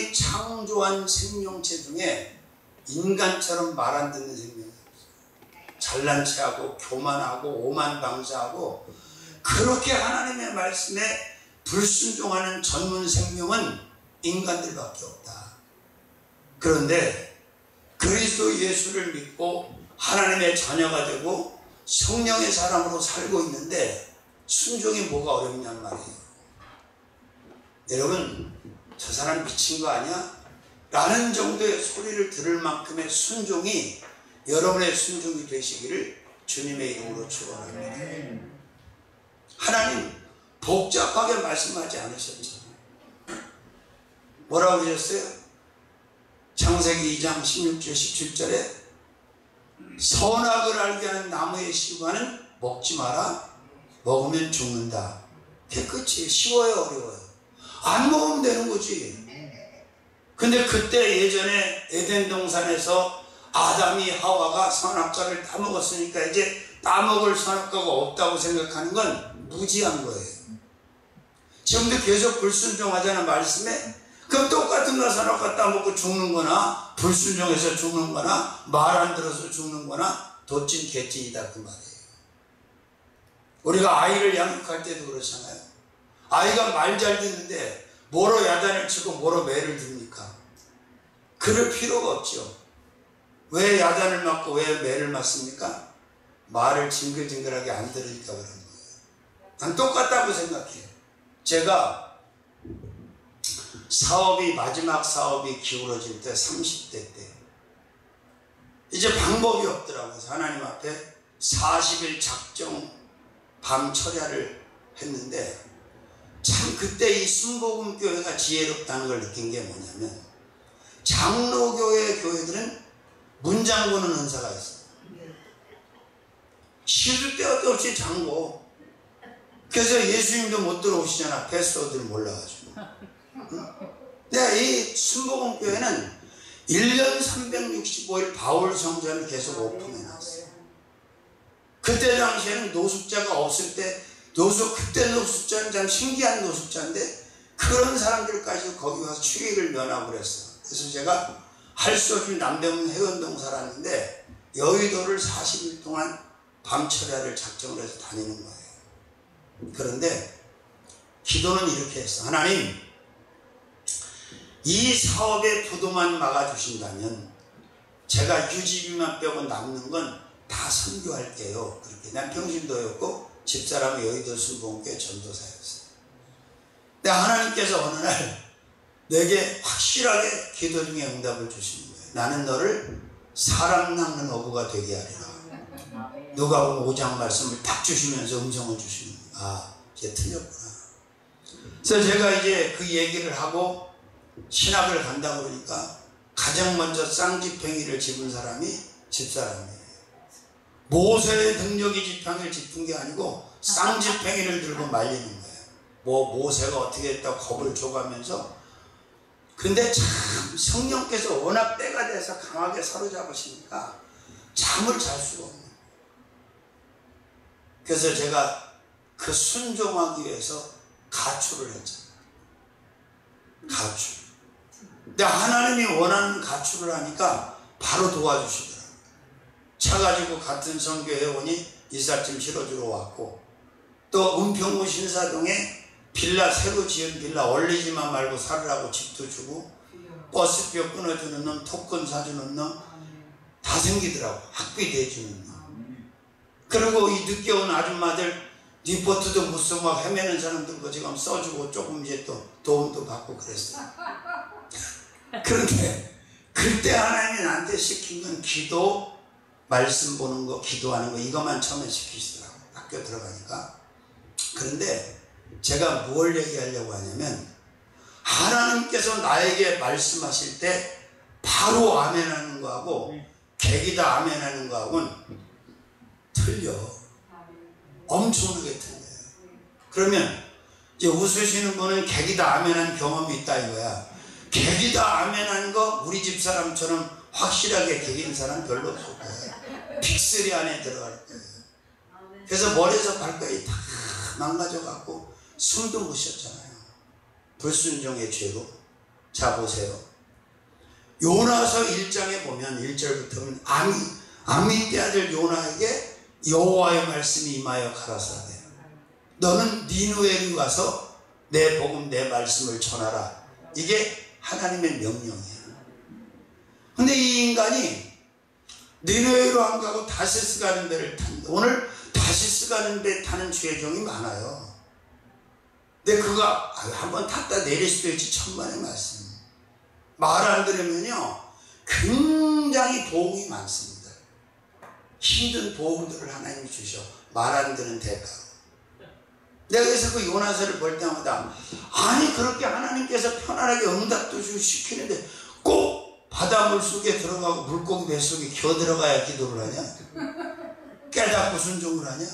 하나님이 창조한 생명체 중에 인간처럼 말 안 듣는 생명이 없어요. 잘난 체하고 교만하고 오만방자하고 그렇게 하나님의 말씀에 불순종하는 전문 생명은 인간들밖에 없다. 그런데 그리스도 예수를 믿고 하나님의 자녀가 되고 성령의 사람으로 살고 있는데 순종이 뭐가 어렵냔 말이에요. 여러분, 저 사람 미친 거 아니야? 라는 정도의 소리를 들을 만큼의 순종이 여러분의 순종이 되시기를 주님의 이름으로 축원합니다. 하나님 복잡하게 말씀하지 않으셨잖아요. 뭐라고 하셨어요? 창세기 2장 16절 17절에 선악을 알게 하는 나무의 실과는 먹지 마라. 먹으면 죽는다. 그게 끝이에요. 쉬워요, 어려워요? 안 먹으면 되는 거지. 근데 그때 예전에 에덴 동산에서 아담이 하와가 선악과를 다 먹었으니까 이제 따먹을 선악과가 없다고 생각하는 건 무지한 거예요. 지금도 계속 불순종하자는 말씀에 그럼 똑같은 거 선악과 따먹고 죽는 거나 불순종해서 죽는 거나 말 안 들어서 죽는 거나 도찐 개찐이다 그 말이에요. 우리가 아이를 양육할 때도 그렇잖아요. 아이가 말 잘 듣는데 뭐로 야단을 치고 뭐로 매를 듭니까? 그럴 필요가 없죠. 왜 야단을 맞고 왜 매를 맞습니까? 말을 징글징글하게 안 들으니까 그런 거예요. 난 똑같다고 생각해요. 제가 마지막 사업이 기울어질 때 30대 때 이제 방법이 없더라고요. 하나님 앞에 40일 작정 밤 철야를 했는데 참 그때 이 순복음교회가 지혜롭다는 걸 느낀 게 뭐냐면 장로교회 교회들은 문장고는 은사가 있어요. 시도 때도 없이 장고. 그래서 예수님도 못 들어오시잖아. 패스터들 몰라가지고. 근데 이 순복음교회는 1년 365일 바울 성전을 계속 오픈해놨어요. 그때 당시에는 노숙자가 없을 때 그때 노숙자는 참 신기한 노숙자인데 그런 사람들까지 거기 가서 추위를 면하고 그랬어요. 그래서 제가 할 수 없이 남대문 해운동 살았는데 여의도를 40일 동안 밤철야를 작정을 해서 다니는 거예요. 그런데 기도는 이렇게 했어. 하나님, 이 사업의 부도만 막아주신다면 제가 유지비만 빼고 남는 건 다 선교할게요. 그렇게 난 평신도였고 집사람이 여의도 순복음교회 전도사였어요. 근데 하나님께서 어느 날 내게 확실하게 기도 중에 응답을 주시는 거예요. 나는 너를 사람 낚는 어부가 되게 하리라. 누가복음 5장 말씀을 딱 주시면서 음성을 주시는 거예요. 아, 이제 틀렸구나. 그래서 제가 이제 그 얘기를 하고 신학을 간다 그러니까 가장 먼저 쌍지팽이를 집은 사람이 집사람이에요. 모세의 능력이 지팡이를 짚은 게 아니고 쌍지팽이를 들고 말리는 거예요. 모세가 어떻게 했다고 겁을 줘가면서. 근데 참 성령께서 워낙 때가 돼서 강하게 사로잡으시니까 잠을 잘 수가 없는 거예요. 그래서 제가 그 순종하기 위해서 가출을 했잖아요. 가출. 근데 하나님이 원하는 가출을 하니까 바로 도와주시더라고요. 차 가지고 같은 선교 회원이 이삿짐 실어주러 왔고, 또 은평구 신사동에 새로 지은 빌라 올리지만 말고 살으라고 집도 주고, 버스표 끊어주는 놈, 토큰 사주는 놈, 다 생기더라고. 학비 대주는 놈. 그리고 이 늦게 온 아줌마들 리포트도 못 쓰고 막 헤매는 사람들 지금 써주고 조금 이제 또 도움도 받고 그랬어요. 그런데 그때 하나님이 나한테 시킨 건 기도, 말씀 보는 거, 기도하는 거, 이것만 처음에 시키시더라고요. 학교 들어가니까. 그런데 제가 뭘 얘기하려고 하냐면 하나님께서 나에게 말씀하실 때 바로 아멘하는 거하고 객이다 아멘하는 거하고는 틀려. 엄청나게 틀려요. 그러면 이제 웃으시는 분은 객이다 아멘한 경험이 있다 이거야. 객이다 아멘한 거 우리 집 사람처럼 확실하게 객인 사람 별로 없을 거예요. 픽셀이 안에 들어갈 거예요. 그래서 머리에서 발까지 다 망가져갖고 숨도 못 쉬었잖아요. 불순종의 죄로. 자 보세요. 요나서 1장에 보면 1절부터 보면 아미떼 아들 요나에게 여호와의 말씀이 임하여 가라사대 너는 니느웨로 가서 내 복음 내 말씀을 전하라. 이게 하나님의 명령이에요. 근데 이 인간이 니느웨로 안 가고 다시스 가는 배를 탄다. 오늘 다시스 가는 배 타는 주의종이 많아요. 근데 그거 한번 탔다 내릴 수도 있지. 천만의 말씀. 말 안 들으면요 굉장히 보험이 많습니다. 힘든 보험들을 하나님이 주셔. 말 안 듣는 대가로. 내가 그래서 그 요나서를 볼 때마다 아니 그렇게 하나님께서 편안하게 응답도 주고 시키는데 꼭 바닷물 속에 들어가고 물고기 뱃속에 기어들어가야 기도를 하냐? 깨닫고 순종을 하냐?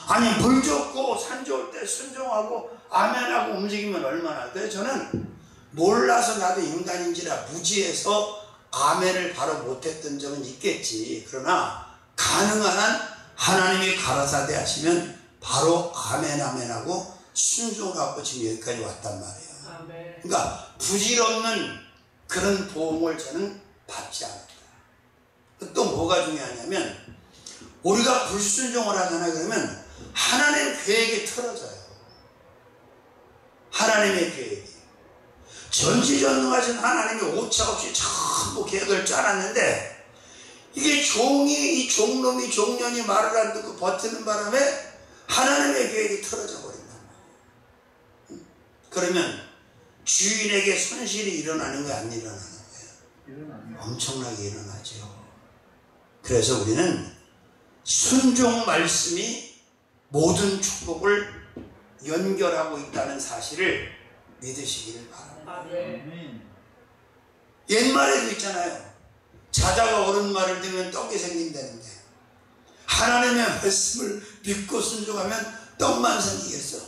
아니 물 좋고 산 좋을 때 순종하고 아멘하고 움직이면 얼마나 돼? 저는 몰라서 나도 인간인지라 무지해서 아멘을 바로 못했던 점은 있겠지. 그러나 가능한 한 하나님이 가라사대 하시면 바로 아멘 아멘하고 순종하고 지금 여기까지 왔단 말이에요. 그러니까 부질없는 그런 보험을 저는 받지 않았다. 또 뭐가 중요하냐면 우리가 불순종을 하잖아요. 그러면 하나님 계획이 틀어져요. 하나님의 계획이. 전지전능하신 하나님이 오차없이 전부 계획을 짜놨는데 이게 이 종놈이 종년이 말을 안 듣고 버티는 바람에 하나님의 계획이 틀어져 버린단 말이에요. 그러면 주인에게 손실이 일어나는 거야, 안 일어나는 거예요? 엄청나게 일어나죠. 그래서 우리는 순종 말씀이 모든 축복을 연결하고 있다는 사실을 믿으시기를 바랍니다. 옛말에도 있잖아요. 자다가 옳은 말을 들으면 떡이 생긴다는데 하나님의 말씀을 믿고 순종하면 떡만 생기겠어.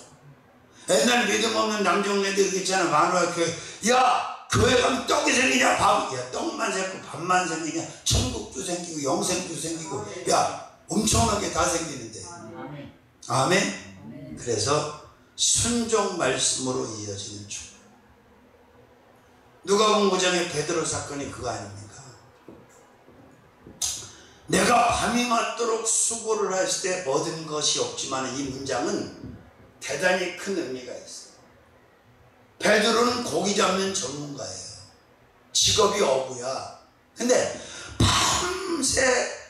옛날 믿음 없는 남종네들 있잖아. 만화 교회. 야 교회 가면 떡이 생기냐? 밥. 야 떡만 생기고 밥만 생기냐? 천국도 생기고 영생도 생기고 야 엄청나게 다 생기는데. 아멘. 그래서 순종 말씀으로 이어지는 축복. 누가복음 5장의 베드로 사건이 그거 아닙니까? 내가 밤이 맞도록 수고를 했을 때 얻은 것이 없지만 이 문장은 대단히 큰 의미가 있어요. 베드로는 고기 잡는 전문가예요. 직업이 어부야. 근데 밤새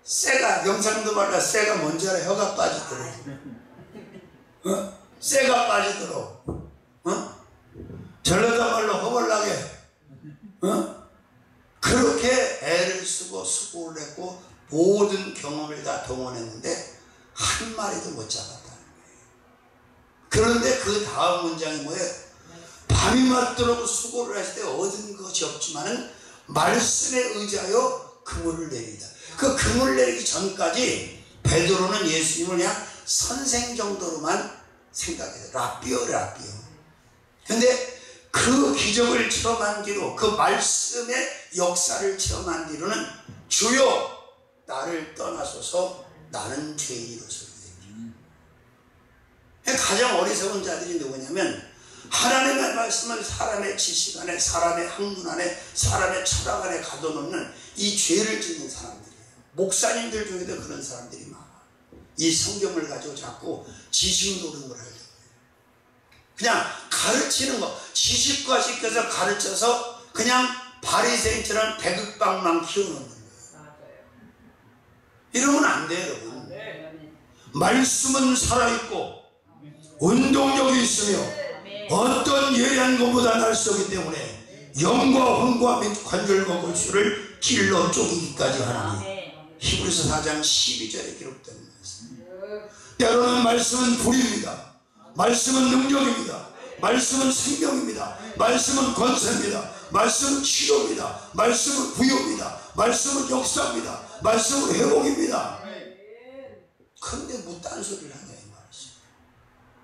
쇠가 영상도 말라 쇠가 뭔지 알아? 혀가 빠지도록 쇠가 빠지도록 전라도 말로 허벌나게 그렇게 애를 쓰고 수고를 했고 모든 경험을 다 동원했는데 한 마리도 못 잡았다는 거예요. 그런데 그 다음 문장이 뭐예요? 밤이 맞도록 수고를 했을 때 얻은 것이 없지만은 말씀에 의지하여 그물을 내리다. 그 그물 내리기 전까지 베드로는 예수님을 그냥 선생 정도로만 생각해요. 라비오. 근데 그 기적을 체험한 뒤로 그 말씀의 역사를 체험한 뒤로는 주여 나를 떠나소서 나는 죄인이로서. 가장 어리석은 자들이 누구냐면 하나님의 말씀을 사람의 지식 안에 사람의 학문 안에 사람의 철학 안에 가둬놓는 이 죄를 짓는 사람들이에요. 목사님들 중에도 그런 사람들이 많아. 이 성경을 가지고 자꾸 지식 노름을 하려고 해요. 그냥 가르치는 거 지식과 시켜서 가르쳐서 그냥 바리새인처럼 배극방만 키워놓는 거예요. 이러면 안 돼요, 여러분. 말씀은 살아있고 운동력이 있으며 어떤 예리한 것보다 날 수 없기 때문에 영과 혼과 및 관절과 골수를 길러 쪼개기까지 하나니 히브리서 4장 12절에 기록된 말씀. 때로는 말씀은 불입니다. 말씀은 능력입니다. 말씀은 생명입니다. 말씀은 권세입니다. 말씀은 치료입니다. 말씀은 부여입니다. 말씀은 역사입니다. 말씀은 회복입니다. 근데 뭐 딴소리를 하냐 이 말이죠.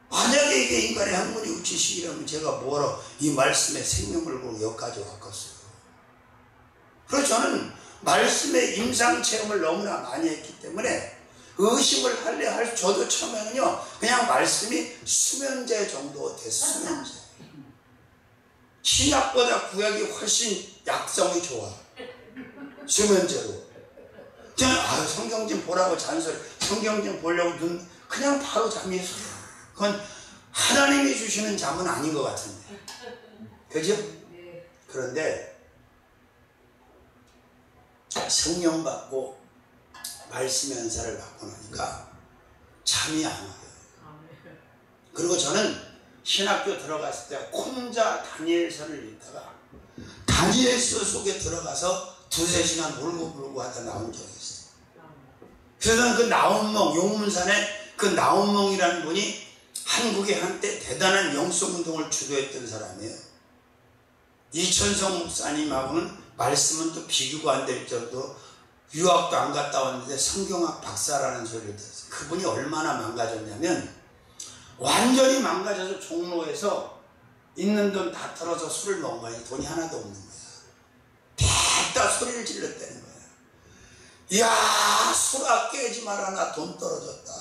만약에 이게 인간의 학문이고 지식이라면 제가 뭐로 이 말씀에 생명을 걸고 여기까지 왔겠어요. 그래서 저는 말씀의 임상체험을 너무나 많이 했기 때문에 의심을 할래 저도 처음에는요 그냥 말씀이 수면제 정도 됐어요. 수면제. 신약보다 구약이 훨씬 약성이 좋아. 수면제로. 그냥 성경 좀 보라고 잔소리. 성경 좀 보려고 눈 그냥 바로 잠이 있어. 그건 하나님이 주시는 잠은 아닌 것 같은데. 그죠? 그런데 성령 받고 말씀의 은사를 받고 나니까 잠이 안 와요. 그리고 저는 신학교 들어갔을 때 혼자 다니엘서를 읽다가 다니엘서 속에 들어가서 두세 시간 울고불고 하다 나온 적이 있어요. 그래서 그 나온몽, 용문산에 그 나온몽이라는 분이 한국에 한때 대단한 영성운동을 주도했던 사람이에요. 이천성 목사님하고는 말씀은 또 비교가 안 될 정도 유학도 안 갔다 왔는데 성경학 박사라는 소리를 들었어요. 그분이 얼마나 망가졌냐면 완전히 망가져서 종로에서 있는 돈 다 털어서 술을 먹은 거야. 돈이 하나도 없는 거야. 뱉다 소리를 질렀다는 거야. 이야, 술아 깨지 마라. 나 돈 떨어졌다.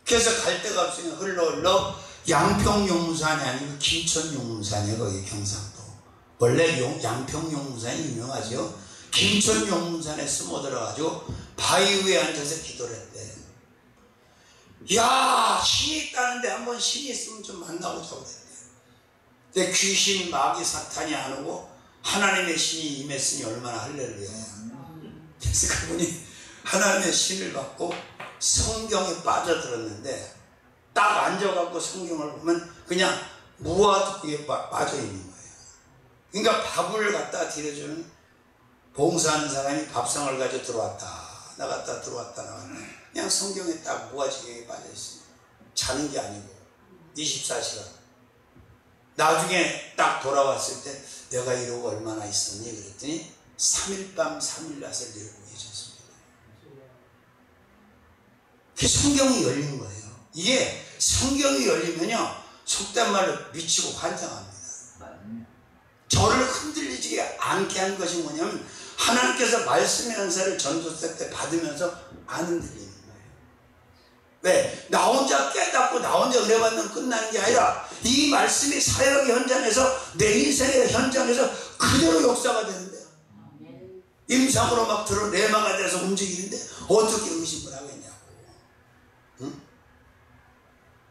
그래서 갈 데가 없으니까 흘러 양평용문산이 아니고 김천용문산이에요. 거기 경상도. 원래 양평용문산이 유명하죠. 김천용문산에 숨어 들어가지고 바위 위에 앉아서 기도를 했대. 야, 신이 있다는데 한번 신이 있으면 좀 만나보자고 그랬대. 근데 귀신, 마귀, 사탄이 안 오고 하나님의 신이 임했으니 얼마나 할렐루야야. 그래서 그분이 하나님의 신을 받고 성경에 빠져들었는데 딱 앉아갖고 성경을 보면 그냥 무화도에 빠져 있는 거예요. 그러니까 밥을 갖다 드려주는 봉사하는 사람이 밥상을 가지고 들어왔다 나갔다 들어왔다 나갔다 그냥 성경에 딱 무화지경에 빠져 있습니다. 자는 게 아니고 24시간. 나중에 딱 돌아왔을 때 내가 이러고 얼마나 있었니? 그랬더니 3일 밤 3일 낮을 이러고 계셨습니다. 그 성경이 열린 거예요. 이게 성경이 열리면요 속된 말로 미치고 환장합니다. 저를 흔들리지 않게 한 것이 뭐냐면 하나님께서 말씀의 은사를 전도세 때 받으면서 안 흔들리는 거예요. 왜? 나 혼자 깨닫고 나 혼자 은혜받는 끝나는 게 아니라 이 말씀이 사역의 현장에서 내 인생의 현장에서 그대로 역사가 되는데요. 임상으로 막 내마가 돼서 움직이는데 어떻게 의심을 하겠냐고. 응?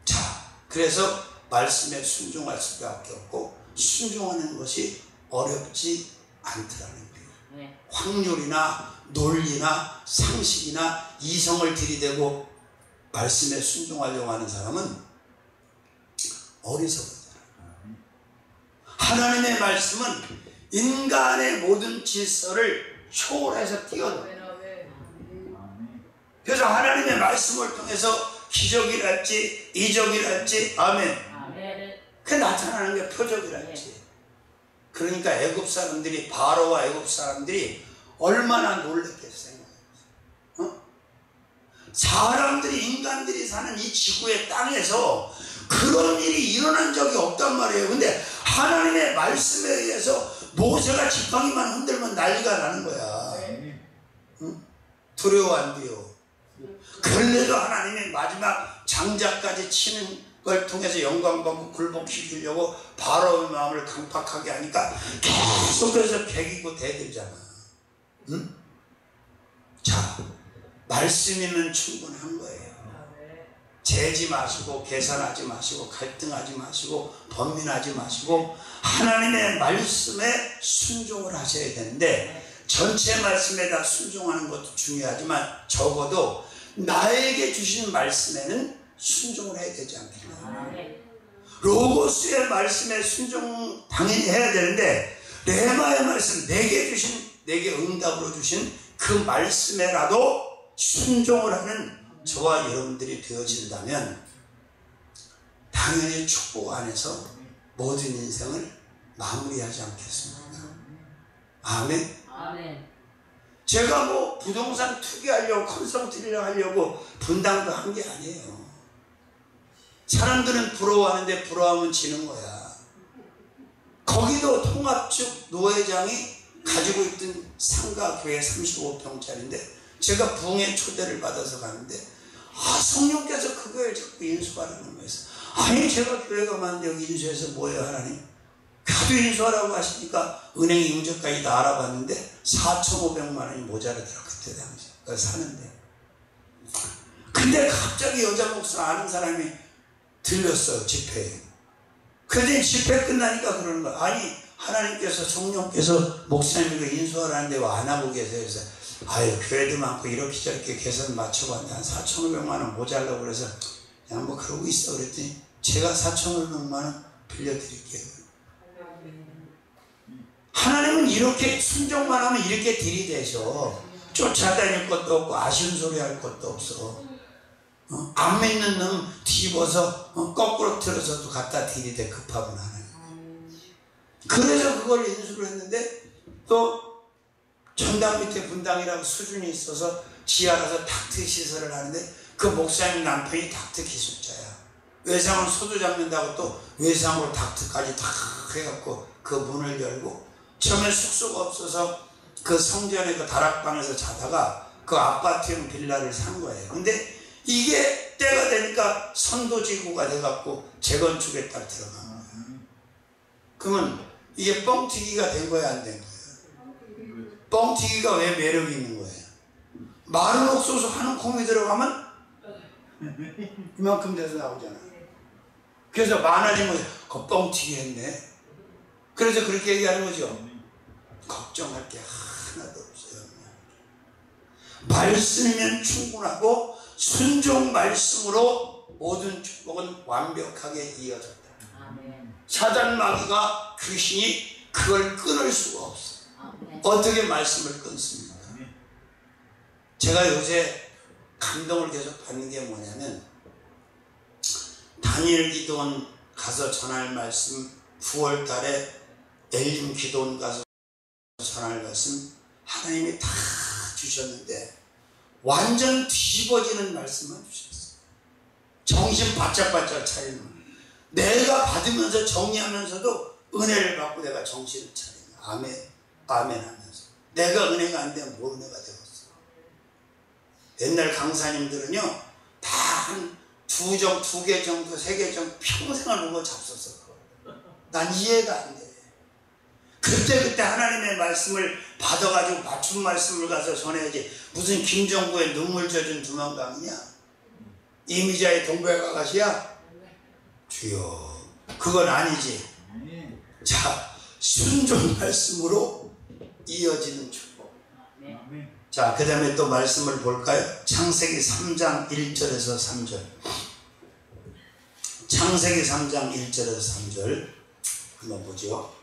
자, 그래서 말씀에 순종할 수밖에 없고 순종하는 것이 어렵지 않더라는 거예요. 확률이나 논리나 상식이나 이성을 들이대고 말씀에 순종하려고 하는 사람은 어리석어요. 하나님의 말씀은 인간의 모든 질서를 초월해서 뛰어넘어요. 그래서 하나님의 말씀을 통해서 기적이랄지 이적이랄지 아멘. 그 나타나는 게 표적이랄지. 그러니까 애굽 사람들이 바로와 애굽 사람들이 얼마나 놀랬겠어요. 사람들이 인간들이 사는 이 지구의 땅에서 그런 일이 일어난 적이 없단 말이에요. 근데 하나님의 말씀에 의해서 모세가 지팡이만 흔들면 난리가 나는 거야. 응? 두려워 안 돼요. 그런데도 하나님의 마지막 장자까지 치는 걸 통해서 영광받고 굴복시키려고 바로의 마음을 강팍하게 하니까 계속해서 배기고 대들잖아. 응? 자, 말씀이면 충분한 거예요. 재지 마시고 계산하지 마시고 갈등하지 마시고 번민하지 마시고 하나님의 말씀에 순종을 하셔야 되는데 전체 말씀에 다 순종하는 것도 중요하지만 적어도 나에게 주신 말씀에는 순종을 해야 되지 않겠나. 로고스의 말씀에 순종 당연히 해야 되는데 레마의 말씀 내게 응답으로 주신 그 말씀에라도 순종을 하는 저와 여러분들이 되어진다면 당연히 축복 안에서 모든 인생을 마무리하지 않겠습니까? 아멘. 아멘. 제가 뭐 부동산 투기하려고 컨설팅을 하려고 분당도 한 게 아니에요. 사람들은 부러워하는데 부러워하면 지는 거야. 거기도 통합축 노회장이 가지고 있던 상가교회 35평짜리인데 제가 부흥회 초대를 받아서 가는데 성령께서 그거에 자꾸 인수하라는 거예요. 아니 제가 교회가 많은데 여기 인수해서 뭐예요 하나님? 하도 인수하라고 하시니까 은행 용적까지 다 알아봤는데 4,500만 원이 모자라더라. 그때 당시 사는데. 근데 갑자기 여자 목사 아는 사람이 들렸어요. 집회에. 근데 집회 끝나니까 그러는 거야. 아니 하나님께서 성령께서 목사님이 인수하라는데 왜 안 하고 계세요? 그래서 아유 교회도 많고 이렇게 저렇게 계산 맞춰봤는데 한 4,500만 원 모자라고 그래서 그냥 뭐 그러고 있어. 그랬더니 제가 4,500만 원 빌려드릴게요. 하나님은 이렇게 순종만 하면 이렇게 들이대셔. 쫓아다닐 것도 없고 아쉬운 소리 할 것도 없어. 안 믿는 놈 뒤집어서 거꾸로 틀어서도 갖다 들이대. 급하면 하나님. 그래서 그걸 인수를 했는데 또 전당 밑에 분당이라고 수준이 있어서 지하라서 닥트 시설을 하는데 그 목사님 남편이 닥트 기술자야. 외상을 소도 잡는다고 또 외상으로 닥트까지 다 해갖고 그 문을 열고 처음에 숙소가 없어서 그 성전의 그 다락방에서 자다가 그 아파트형 빌라를 산 거예요. 근데 이게 때가 되니까 선도지구가 돼갖고 재건축에 딱 들어간 거예요. 그러면 이게 뻥튀기가 된 거야, 안 된 거예요? 뻥튀기가 왜 매력이 있는 거예요? 마른 옥수수 한 콩이 들어가면 이만큼 돼서 나오잖아요. 그래서 많아지면 그 뻥튀기 했네. 그래서 그렇게 얘기하는 거죠. 걱정할 게 하나도 없어요. 말씀이면 충분하고 순종 말씀으로 모든 축복은 완벽하게 이어졌다. 사단 마귀가 귀신이 그걸 끊을 수가 없어. 어떻게 말씀을 끊습니까? 제가 요새 감동을 계속 받는 게 뭐냐면 다니엘 기도원 가서 전할 말씀 9월 달에 엘림 기도원 가서 전할 말씀 하나님이 다 주셨는데 완전 뒤집어지는 말씀만 주셨어요. 정신 바짝바짝 차리는. 내가 받으면서 정리하면서도 은혜를 받고 내가 정신을 차리는. 아멘, 아멘 하면서. 내가 은혜가 안 되면 뭐 은혜가 되겠어. 옛날 강사님들은요 다 한 두 개 정도, 3개 정도 평생을 누가 잡섰어. 난 이해가 안 돼. 그때 하나님의 말씀을 받아가지고 맞춤 말씀을 가서 전해야지. 무슨 김정구의 눈물 젖은 두만강이냐? 이미자의 동백아가씨야? 주여, 그건 아니지. 자, 순종 말씀으로 이어지는 축복. 자, 그 다음에 또 말씀을 볼까요? 창세기 3장 1절에서 3절. 창세기 3장 1절에서 3절 한번 보죠.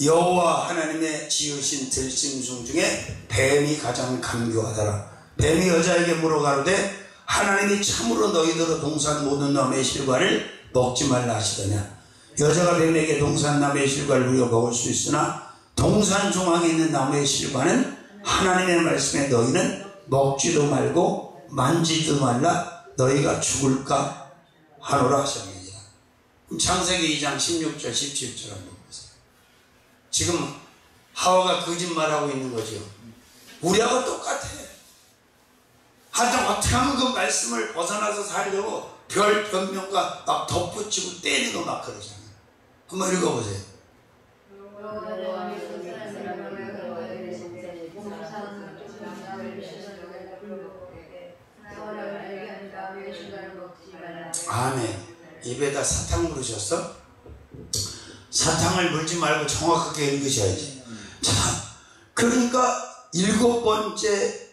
여호와 하나님의 지으신 들짐승 중에 뱀이 가장 간교하더라. 뱀이 여자에게 물어가로되 하나님이 참으로 너희들로 동산 모든 나무의 실과를 먹지 말라 하시더냐. 여자가 뱀에게 동산 나무의 실과를 우리가 먹을 수 있으나 동산 중앙에 있는 나무의 실과는 하나님의 말씀에 너희는 먹지도 말고 만지지도 말라. 너희가 죽을까 하노라 하셨느니라. 창세기 2장 16절 17절 한번 보세요. 지금 하와가 거짓말하고 있는 거죠. 우리하고 똑같아. 하여튼 어떻게 하면 그 말씀을 벗어나서 살려고 별 변명과 막 덧붙이고 때리고 막 그러잖아요. 한번 읽어보세요. 아멘. 입에다 사탕 물으셨어? 사탕을 물지 말고 정확하게 읽으셔야지. 자, 그러니까 7번째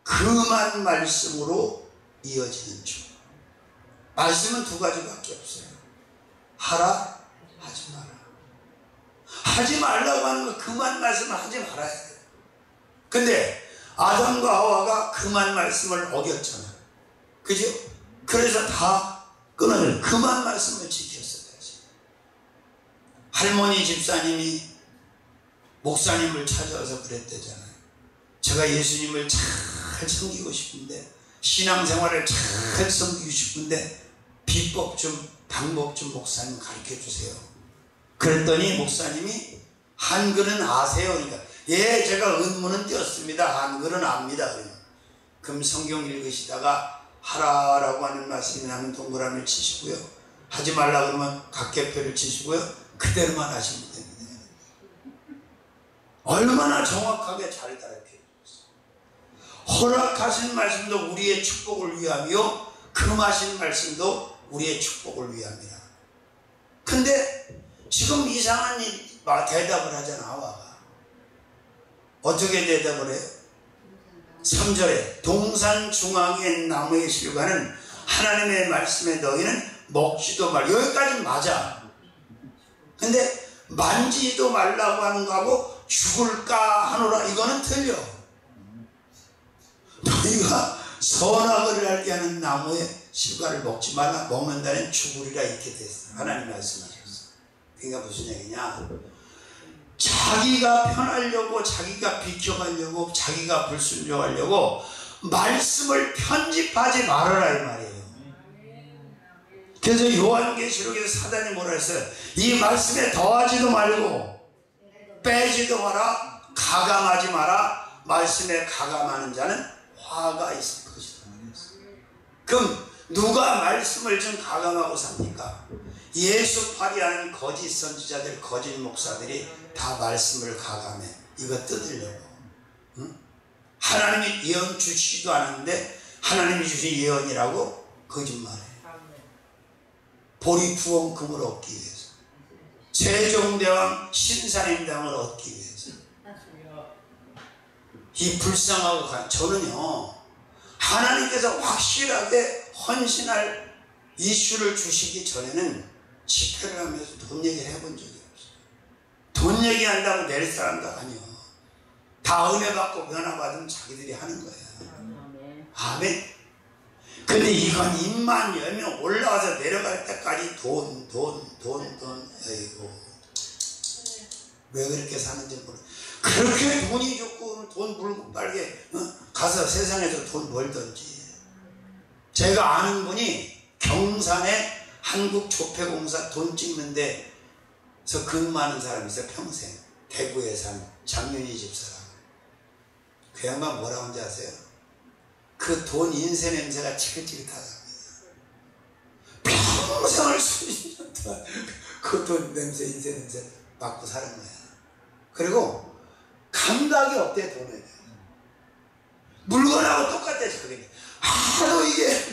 그만 말씀으로 이어지는 주. 말씀은 2가지밖에 없어요. 하라, 하지 마라. 하지 말라고 하는 거 그만 말씀을 하지 말아야 돼요. 근데 아담과 하와가 그만 말씀을 어겼잖아. 그죠? 그래서 다 끊어낼 그만 말씀을 지켰어야지. 할머니 집사님이 목사님을 찾아와서 그랬대잖아요. 제가 예수님을 잘 섬기고 싶은데, 신앙생활을 잘 섬기고 싶은데 비법 좀, 방법 좀 목사님 가르쳐 주세요. 그랬더니 목사님이 한글은 아세요? 그러니까 예, 제가 은문은 띄었습니다. 한글은 압니다. 그럼 성경 읽으시다가 하라라고 하는 말씀이 나면 동그라미를 치시고요. 하지 말라 그러면 각계표를 치시고요. 그대로만 하시면 됩니다. 얼마나 정확하게 잘 가르쳐주셨어요. 허락하신 말씀도 우리의 축복을 위함이요 금하신 말씀도 우리의 축복을 위함이라. 근데 지금 이상한 대답을 하잖아. 하와가 어떻게 대답을 해요? 3절에 동산 중앙의 나무의 실과는 하나님의 말씀에 너희는 먹지도 말라. 여기까지는 맞아. 근데 만지지도 말라고 하는 거하고 죽을까 하노라 이거는 틀려. 너희가 선악을 알게 하는 나무의 실과를 먹지 말라. 먹는다는 죽으리라 이렇게 됐어. 하나님 말씀하셨어. 그러니까 무슨 얘기냐, 자기가 편하려고, 자기가 비켜가려고, 자기가 불순종하려고 말씀을 편집하지 말아라 이 말이에요. 그래서 요한계시록에서 사단이 뭐라 했어요? 이 말씀에 더하지도 말고 빼지도 마라, 가감하지 마라. 말씀에 가감하는 자는 화가 있을 것이다. 그럼 누가 말씀을 좀 가감하고 삽니까? 예수 파리하는 거짓 선지자들, 거짓 목사들이 다 말씀을 가감해. 이거 뜯으려고. 응? 하나님이 예언 주시지도 않았는데 하나님이 주신 예언이라고 거짓말해. 보리부엉금을 얻기 위해서, 세종대왕 신사임당을 얻기 위해서. 이 불쌍하고 저는요, 하나님께서 확실하게 헌신할 이슈를 주시기 전에는 집회를 하면서 돈 얘기를 해본 적이 없어요. 돈 얘기한다고 낼 사람도 아니요. 다 은혜 받고 변화 받으면 자기들이 하는 거야. 아멘. 근데 이건 입만 열면 올라와서 내려갈 때까지 돈. 아이고, 왜 그렇게 사는지 모르. 그렇게 돈이 좋고 돈 물고 빨게 가서 세상에서 돈 벌던지. 제가 아는 분이 경산에 한국조폐공사 돈 찍는 데서 근무하는 사람이 있어요. 평생 대구에 산 장윤희 집사람. 그 양반 뭐라고 하는지 아세요? 그 돈 인쇄 냄새가 지긋지긋하답니다. 평생을 수십 년 동안 그 돈 냄새, 인쇄 냄새 맡고 사는 거야. 그리고 감각이 없대. 돈에 물건하고 똑같대. 그게 하도 이게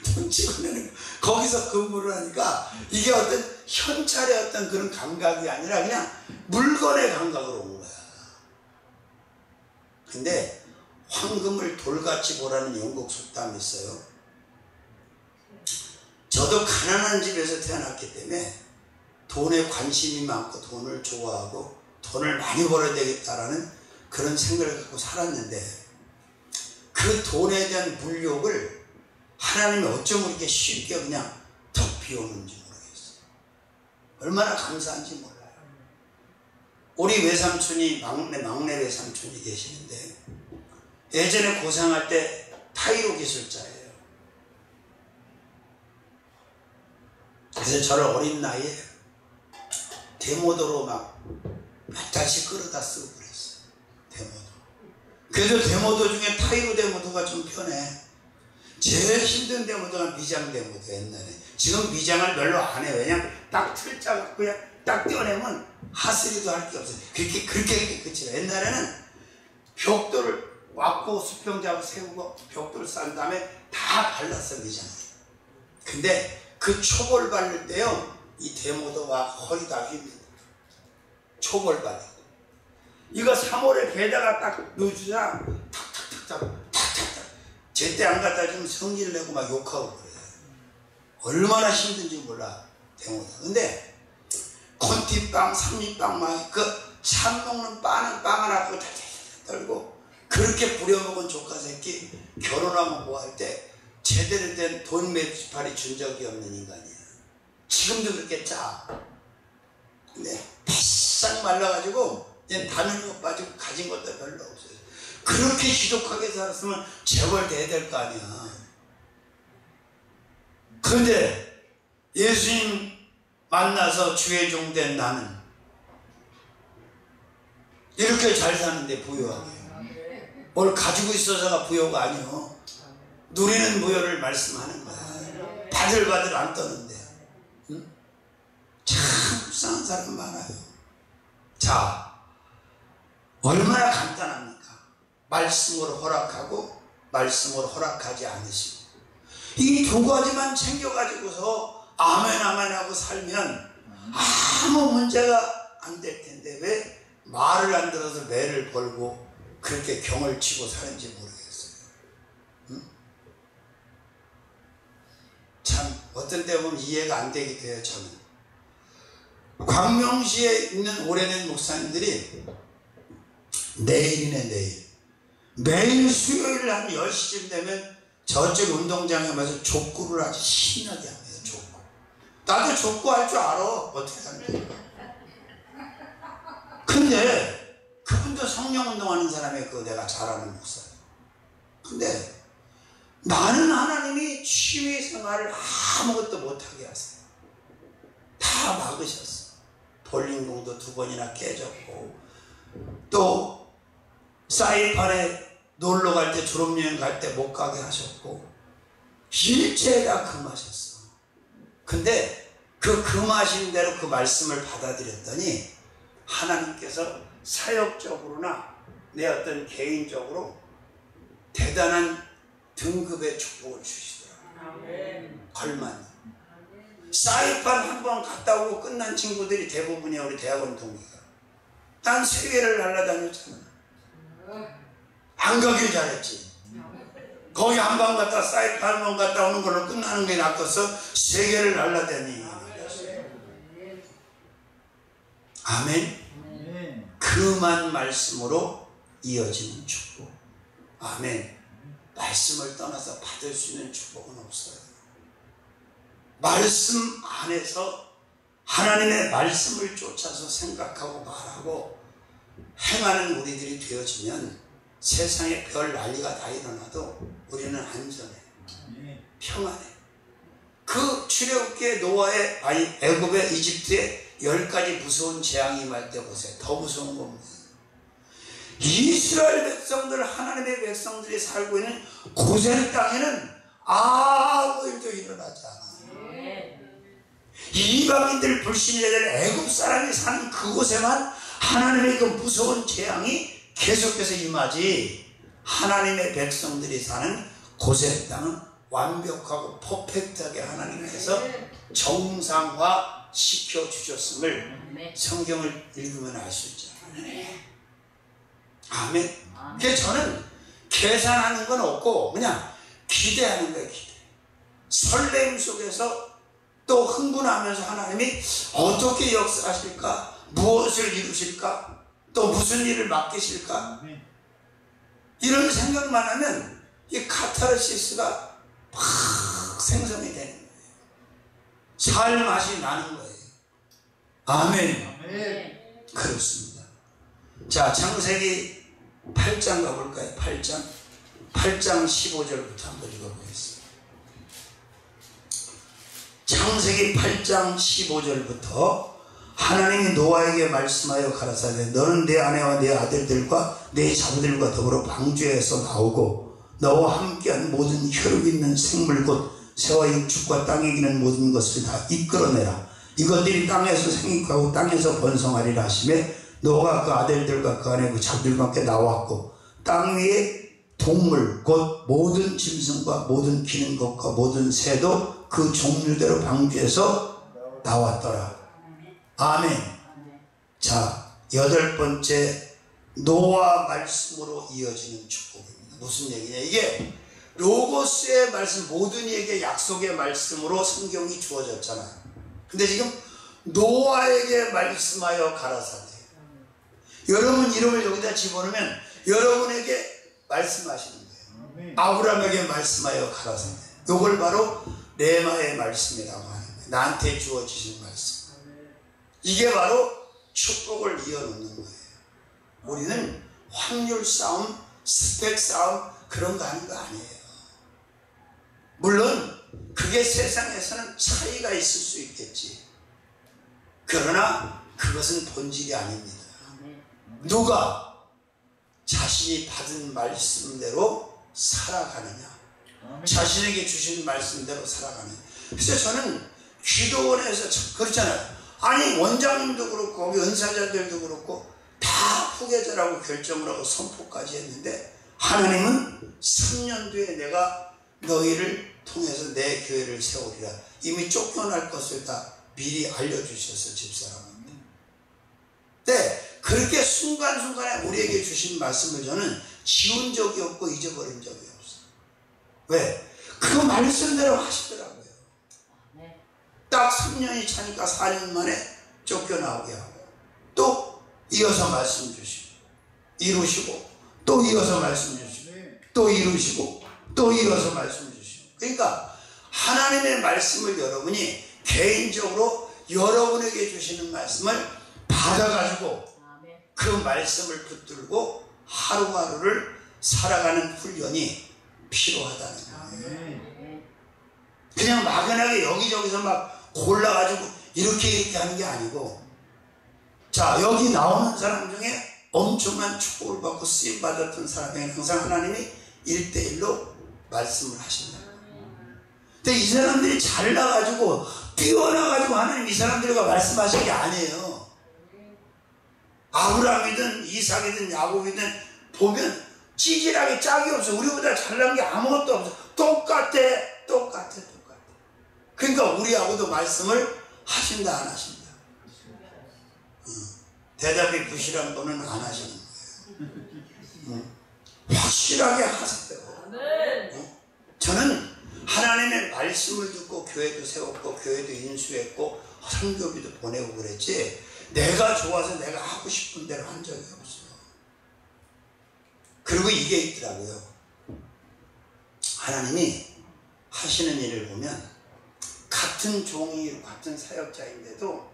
돈 찍어내는 거. 거기서 근무를 하니까 이게 어떤 현찰의 어떤 그런 감각이 아니라 그냥 물건의 감각으로 온 거야. 근데 황금을 돌같이 보라는 영국 속담이 있어요. 저도 가난한 집에서 태어났기 때문에 돈에 관심이 많고 돈을 좋아하고 돈을 많이 벌어야 되겠다라는 그런 생각을 갖고 살았는데, 그 돈에 대한 물욕을 하나님이 어쩜 이렇게 쉽게 그냥 턱 비우는지 모르겠어요. 얼마나 감사한지 몰라요. 우리 외삼촌이 막내 외삼촌이 계시는데 예전에 고생할 때 타이로 기술자예요. 그래서 저를 어린 나이에 데모도로 막 몇 달씩 끌어다 쓰고 그랬어요. 데모도. 그래도 데모도 중에 타이로 데모도가 좀 편해. 제일 힘든 데모도가 미장 데모도 옛날에. 지금 미장을 별로 안 해. 왜냐면 딱 틀자 갖고 그냥 딱 떼어내면 하스리도 할 게 없어요. 그렇게 끝이라. 옛날에는 벽돌을 왁고 수평자고 세우고 벽돌 싼 다음에 다 발랐어, 미장에. 근데 그 초벌 바를 때요, 이 데모도가 허리 다 휩니다. 초벌 바르고. 이거 3월에 배다가 딱 넣어주자, 탁탁탁탁. 제때 안 갖다 주면 성질 내고 막 욕하고 그래요. 얼마나 힘든지 몰라, 데모도. 근데 콘티빵, 삼립빵 막 그 참 먹는 빵 하나 갖고 떨고 그렇게 부려먹은 조카 새끼 결혼하고 뭐 할 때 제대로 된 돈 매주팔이 준 적이 없는 인간이야. 지금도 그렇게 짜. 근데 바싹 말라가지고 이제 다는 것 빠지고 가진 것도 별로 없어요. 그렇게 지독하게 살았으면 재벌돼야 될 거 아니야. 그런데 예수님 만나서 주의 종 된 나는 이렇게 잘 사는데 부유하게. 뭘 가지고 있어서가 부여가 아니요. 누리는 부여를 말씀하는 거야. 바들바들 안 떠는데. 참 불쌍한 사람 많아요. 자, 얼마나 간단합니까? 말씀으로 허락하고 말씀으로 허락하지 않으시고, 이 두 가지만 챙겨가지고서 아멘 아멘 하고 살면 아무 문제가 안 될 텐데 왜 말을 안 들어서 매를 벌고 그렇게 경을 치고 사는지 모르겠어요. 응? 참 어떤 때 보면 이해가 안 되기도 해요. 저는 광명시에 있는 오래된 목사님들이 내일이네 내일 매일 수요일 한 10시쯤 되면 저쪽 운동장에 가서 족구를 아주 신나게 합니다. 족구. 나도 족구 할 줄 알아. 어떻게 하는지. 근데 그분도 성령 운동하는 사람이 그거 내가 잘 아는 목사예요. 근데 나는 하나님이 취미 생활을 아무것도 못하게 하세요. 다 막으셨어. 볼링공도 2번이나 깨졌고, 또 사이판에 놀러 갈 때, 졸업여행 갈 때 못 가게 하셨고, 일체에 다 금하셨어. 근데 그 금하신 대로 그 말씀을 받아들였더니 하나님께서 사역적으로나 내 어떤 개인적으로 대단한 등급의 축복을 주시더라고요. 걸만. 사이판 한 번 갔다 오고 끝난 친구들이 대부분이야. 우리 대학원 동기가. 난 세계를 날아다녔잖아. 안 가길 잘했지. 거기 한 번 갔다 사이판 한 번 갔다 오는 걸로 끝나는 게 낫겠어. 세계를 날아다니. 아멘. 그만 말씀으로 이어지는 축복. 아멘. 말씀을 떠나서 받을 수 있는 축복은 없어요. 말씀 안에서 하나님의 말씀을 쫓아서 생각하고 말하고 행하는 우리들이 되어지면 세상에 별 난리가 다 일어나도 우리는 안전해. 평안해. 그 출애굽기에 노아의, 아니 애굽의, 이집트에 10가지 무서운 재앙이 임할 때 보세요. 더 무서운 겁니다. 이스라엘 백성들, 하나님의 백성들이 살고 있는 고센 땅에는 아무 일도 일어나지 않아. 이방인들, 불신자들, 애굽 사람이 사는 그곳에만 하나님의 그 무서운 재앙이 계속해서 임하지, 하나님의 백성들이 사는 고센 땅은 완벽하고 퍼펙트하게 하나님께서 정상화 시켜주셨음을 성경을 읽으면 알 수 있잖아요. 아멘. 그래서 저는 계산하는 건 없고 그냥 기대하는 거예요. 기대. 설렘 속에서 또 흥분하면서 하나님이 어떻게 역사하실까, 무엇을 이루실까, 또 무슨 일을 맡기실까, 이런 생각만 하면 이 카타르시스가 막 생성이 되는 거예요. 살 맛이 나는 거예요. 아멘. 그렇습니다. 자, 창세기 8장 가볼까요? 8장 15절부터 한번 읽어보겠습니다. 창세기 8장 15절부터 하나님이 노아에게 말씀하여 가라사대 너는 내 아내와 내 아들들과 내 자부들과 더불어 방주에서 나오고 너와 함께한 모든 혈육 있는 생물 곧 새와 육축과 땅에 기는 모든 것을 다 이끌어내라. 이것들이 땅에서 생육하고 땅에서 번성하리라 하시매 노아가 그 아들들과 그 아내 그 자부들과 함께 나왔고 땅 위에 동물 곧 모든 짐승과 모든 기는 것과 모든 새도 그 종류대로 방주에서 나왔더라. 아멘. 자, 8번째 노아 말씀으로 이어지는 축복입니다. 무슨 얘기냐? 이게 로고스의 말씀, 모든 이에게 약속의 말씀으로 성경이 주어졌잖아요. 근데 지금 노아에게 말씀하여 가라사대. 여러분 이름을 여기다 집어넣으면 여러분에게 말씀하시는 거예요. 아브라함에게 말씀하여 가라사대. 이걸 바로 레마의 말씀이라고 하는 거예요. 나한테 주어지신 말씀. 이게 바로 축복을 이어놓는 거예요. 우리는 확률 싸움, 스펙 싸움 그런 거 하는 거 아니에요. 물론 그게 세상에서는 차이가 있을 수 있겠지. 그러나 그것은 본질이 아닙니다. 누가 자신이 받은 말씀대로 살아가느냐, 자신에게 주신 말씀대로 살아가느냐. 그래서 저는 기도원에서 그렇잖아요. 아니 원장님도 그렇고 거기 은사자들도 그렇고 다 후계자라고 결정을 하고 선포까지 했는데 하나님은 3년 뒤에 내가 너희를 통해서 내 교회를 세우리라. 이미 쫓겨날 것을 다 미리 알려주셨어, 집사람한테. 네, 그렇게 순간순간에 우리에게 주신 말씀을 저는 지운 적이 없고 잊어버린 적이 없어요. 왜? 그 말씀대로 하시더라고요. 딱 3년이 차니까 4년 만에 쫓겨나오게 하고 또 이어서 말씀 주시고 이루시고 또 이어서 말씀 주시고 또 이루시고 또 이어서 말씀 주시고. 그러니까 하나님의 말씀을 여러분이 개인적으로 여러분에게 주시는 말씀을 받아가지고 그 말씀을 붙들고 하루하루를 살아가는 훈련이 필요하다는 거예요. 그냥 막연하게 여기저기서 막 골라가지고 이렇게 하는 게 아니고, 자, 여기 나오는 사람 중에 엄청난 축복을 받고 쓰임 받았던 사람에게 항상 하나님이 1대1로 말씀을 하신다. 근데 이 사람들이 잘나가지고 뛰어나가지고 하나님 이 사람들과 말씀하신 게 아니에요. 아브라함이든 이삭이든 야곱이든 보면 찌질하게 짝이 없어. 우리보다 잘난 게 아무것도 없어. 똑같아. 그러니까 우리하고도 말씀을 하신다 안 하신다? 대답이 부실한 거는 안 하시는 거예요. 확실하게 하세요. 저는 하나님의 말씀을 듣고 교회도 세웠고 교회도 인수했고 선교비도 보내고 그랬지 내가 좋아서 내가 하고 싶은 대로 한 적이 없어요. 그리고 이게 있더라고요. 하나님이 하시는 일을 보면 같은 종이 같은 사역자인데도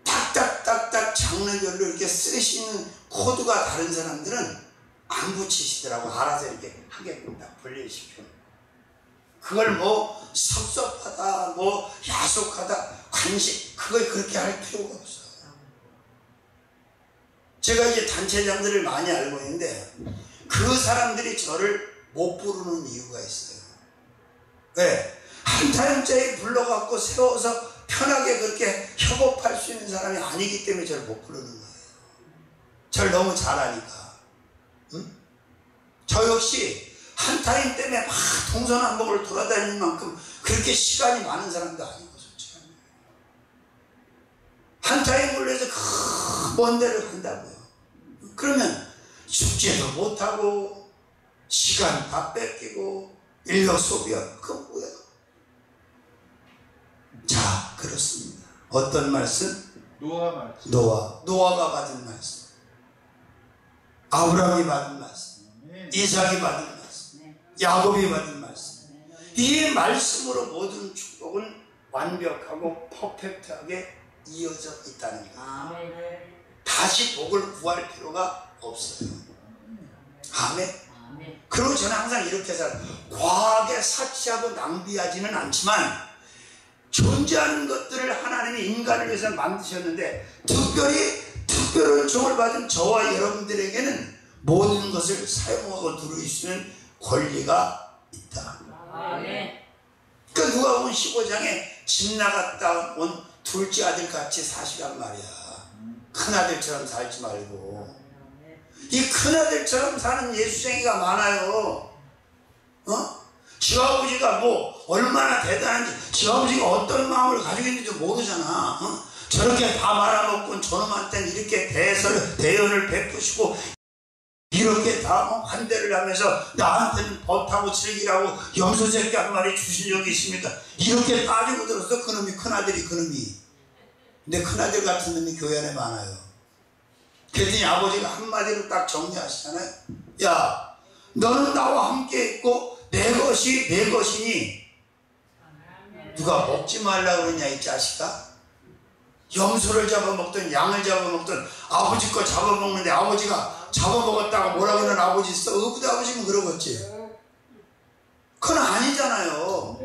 딱딱딱딱 장르별로 이렇게 쓰시는 코드가 다른 사람들은 안 붙이시더라고. 알아서 이렇게 하게끔 딱 분리시켜. 그걸 뭐 섭섭하다 뭐 야속하다 관심 그걸 그렇게 할 필요가 없어요. 제가 이제 단체장들을 많이 알고 있는데 그 사람들이 저를 못 부르는 이유가 있어요. 왜? 한 타임짜리 불러갖고 세워서 편하게 그렇게 협업할 수 있는 사람이 아니기 때문에 저를 못 부르는 거예요. 저를 너무 잘 아니까. 응? 저 역시 한 타임 때문에 막 동서남북을 돌아다니는 만큼 그렇게 시간이 많은 사람도 아니고 솔직히. 한 타임을 위해서 먼 데를 간다고요. 그러면 숙제도 못하고 시간 다 뺏기고 일거소비하고 그건 뭐예요? 자, 그렇습니다. 어떤 말씀? 노아 말씀. 노아가 받은 말씀, 아브라함이 받은 말씀, 이삭이 받은 말씀, 야곱이 받은 말씀. 이 말씀으로 모든 축복은 완벽하고 퍼펙트하게 이어져 있다는 거예요. 다시 복을 구할 필요가 없어요. 아멘. 그리고 저는 항상 이렇게 살아요. 과하게 사치하고 낭비하지는 않지만 존재하는 것들을 하나님이 인간을 위해서 만드셨는데 특별한 종을 받은 저와 여러분들에게는 모든 것을 사용하고 누릴 수 있는 권리가 있다. 그러니까 누가 보면 15장에 집 나갔다 온 둘째 아들 같이 사시란 말이야. 큰아들처럼 살지 말고. 이 큰아들처럼 사는 예수쟁이가 많아요. 지아버지가 뭐 얼마나 대단한지, 지아버지가 어떤 마음을 가지고 있는지 모르잖아. 저렇게 다 말아먹고 저놈한테는 이렇게 대연을 베푸시고 이렇게 다 환대를 하면서 나한테는 법하고 즐기라고 염소새끼 한 마리 주신 적이 있습니까? 이렇게 따지고 들어서 그놈이 큰아들이 그놈이. 근데 큰아들 같은 놈이 교회 안에 많아요. 그랬더니 아버지가 한마디로 딱 정리하시잖아요. 야, 너는 나와 함께 있고 내 것이 내 것이니 누가 먹지 말라고 그러냐 이 자식아? 염소를 잡아먹든 양을 잡아먹든 아버지 거 잡아먹는데 아버지가 잡아먹었다고 뭐라 그러는 아버지 있어? 어부대 아버지는 그러겠지. 그건 아니잖아요.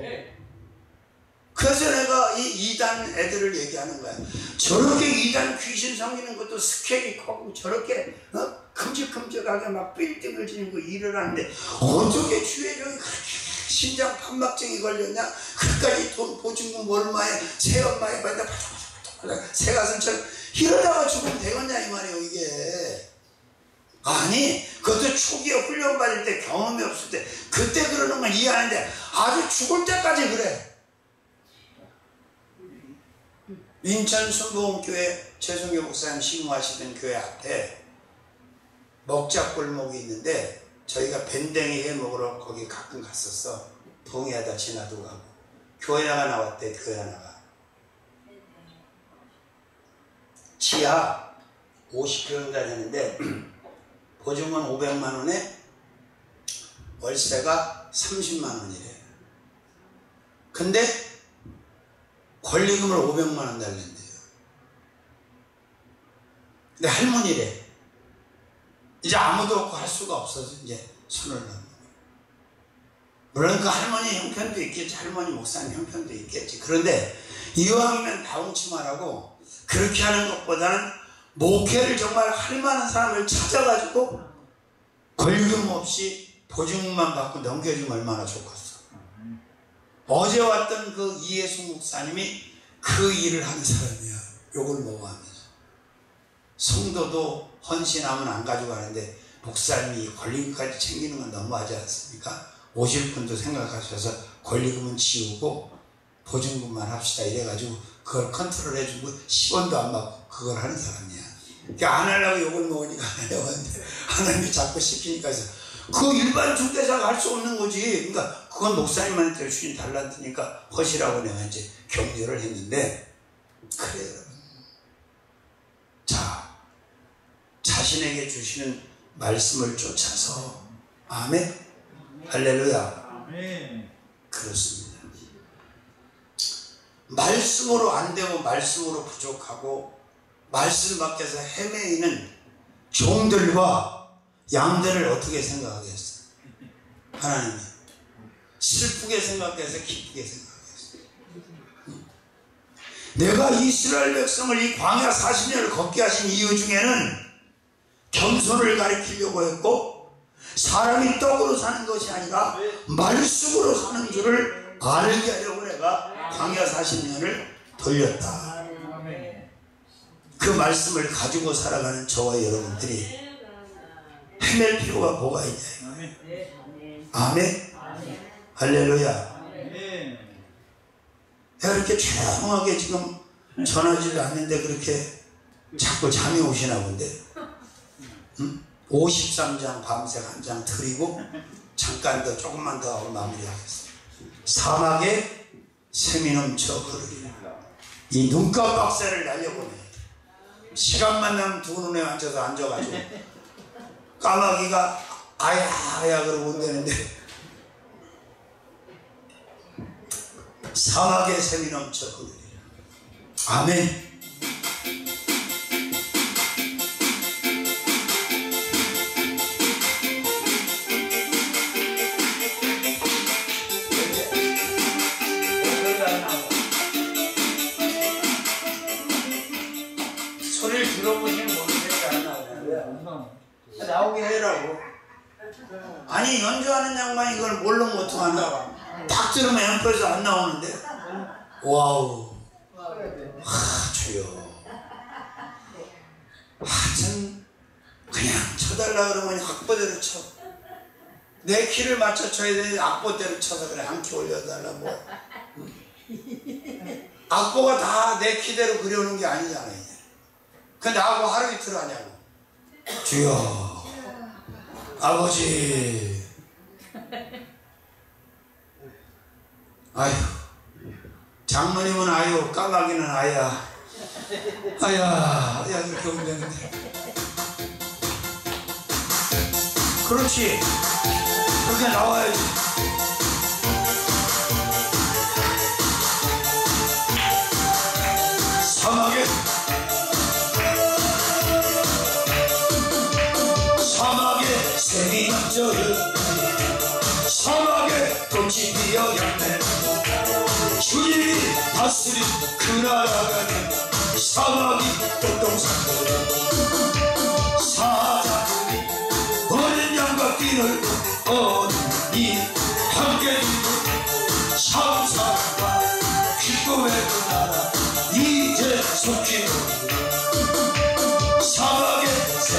그래서 내가 이 이단 애들을 얘기하는 거야. 저렇게 이단 귀신 섬기는 것도 스케일이 크고 저렇게 큼직큼직하게 막 빌딩을 지니고 일을 하는데 어떻게 주의력이 그렇게 심장 판막증이 걸렸냐? 그까지 돈 보증금 얼마에 새 엄마에 받아 새가슴처럼 이러다가 죽으면 되겠냐 이 말이에요 이게. 아니 그것도 초기에 훈련받을 때 경험이 없을 때 그때 그러는 건 이해하는데 아주 죽을 때까지 그래. 인천 순복음교회 최승교 목사님 시공하시던 교회 앞에 먹자골목이 있는데 저희가 밴댕이 해 먹으러 거기 가끔 갔었어. 동해하다 지나도 가고. 교회나가 나왔대. 교회나가 지하 50평 다녔는데 보증금 500만원에 월세가 30만원이래. 근데 권리금을 500만원 달랜대요. 근데 할머니래. 이제 아무도 없고 할 수가 없어서 이제 손을 넣는 거예요. 물론 그 할머니 형편도 있겠지. 할머니 목사님 형편도 있겠지. 그런데 이왕이면 다홍치마라고 그렇게 하는 것보다는 목회를 정말 할 만한 사람을 찾아가지고 권리금 없이 보증금만 받고 넘겨주면 얼마나 좋겠어. 어제 왔던 그 이해숙 목사님이 그 일을 하는 사람이야. 욕을 먹어하면서. 성도도 헌신하면 안 가져가는데 목사님이 권리금까지 챙기는 건 너무하지 않습니까? 오실 분도 생각하셔서 권리금은 지우고 보증금만 합시다 이래가지고 그걸 컨트롤 해주고 10원도 안 받고 그걸 하는 사람이야. 그러니까 안 하려고 욕을 먹으니까 안 하려고 하는데 하나님이 자꾸 시키니까 해서 그 일반 중대사가 할 수 없는 거지. 그러니까 그건 목사님한테 주인 달라드니까 허시라고 내가 이제 격려를 했는데 그래요 여러분. 자, 자신에게 주시는 말씀을 쫓아서 아멘? 할렐루야. 아멘. 그렇습니다. 말씀으로 안 되고 말씀으로 부족하고 말씀 밖에서 헤매이는 종들과 양들을 어떻게 생각하겠어요? 하나님이 슬프게 생각해서 기쁘게 생각했어요. 내가 이스라엘 백성을 이 광야 40년을 걷게 하신 이유 중에는 겸손을 가리키려고 했고 사람이 떡으로 사는 것이 아니라 말씀으로 사는 줄을 알게 하려고 내가 광야 40년을 돌렸다. 그 말씀을 가지고 살아가는 저와 여러분들이 헤맬 필요가 뭐가 있냐. 아멘. 할렐루야. 내가 이렇게 조용하게 지금 전하지를 않는데 그렇게 자꾸 잠이 오시나 본데. 응? 53장 밤새 한 장 드리고 잠깐 더 조금만 더 하고 마무리하겠습니다. 사막에 샘이 넘쳐 흐르리라. 이 눈값 박살을 날려보내. 시간만 나면 두 눈에 앉아가지고 까마귀가 아야 그러고 온다는데 사막에 샘이 넘쳐 흐르리라. 아멘. 소리를 들어보시면 모르겠어요. 안 나오냐고요. 나오게 해라고. 아니 연주하는 양반이 이걸 모르면 어떡하나. 딱 들으면 연표에서 안 나오는데. 와우. 주여. 참 그냥 쳐달라 그러면 악보대로 쳐. 내 키를 맞춰 쳐야 되는데 악보대로 쳐서 그래. 한 키 올려달라 뭐. 악보가 다 내 키대로 그려놓은 게 아니잖아요. 근데 나하고 하루 이틀 하냐고. 주여 아버지. 아유 장모님은 아유 까마귀는 아야. 아야 그렇게 오면 되는데. 그렇지 그렇게 나와야지. 사막에 샘이 넘쳐요. 사막에 꽃이 피어갔네. 주님이 다스린 그 나라가 돼. 사막이 꽃동산거려. 사자들이 어린 양과 뛰놀고 어른이 함께 뛰고 샤우사과 기쁨의 그 나라 이제 속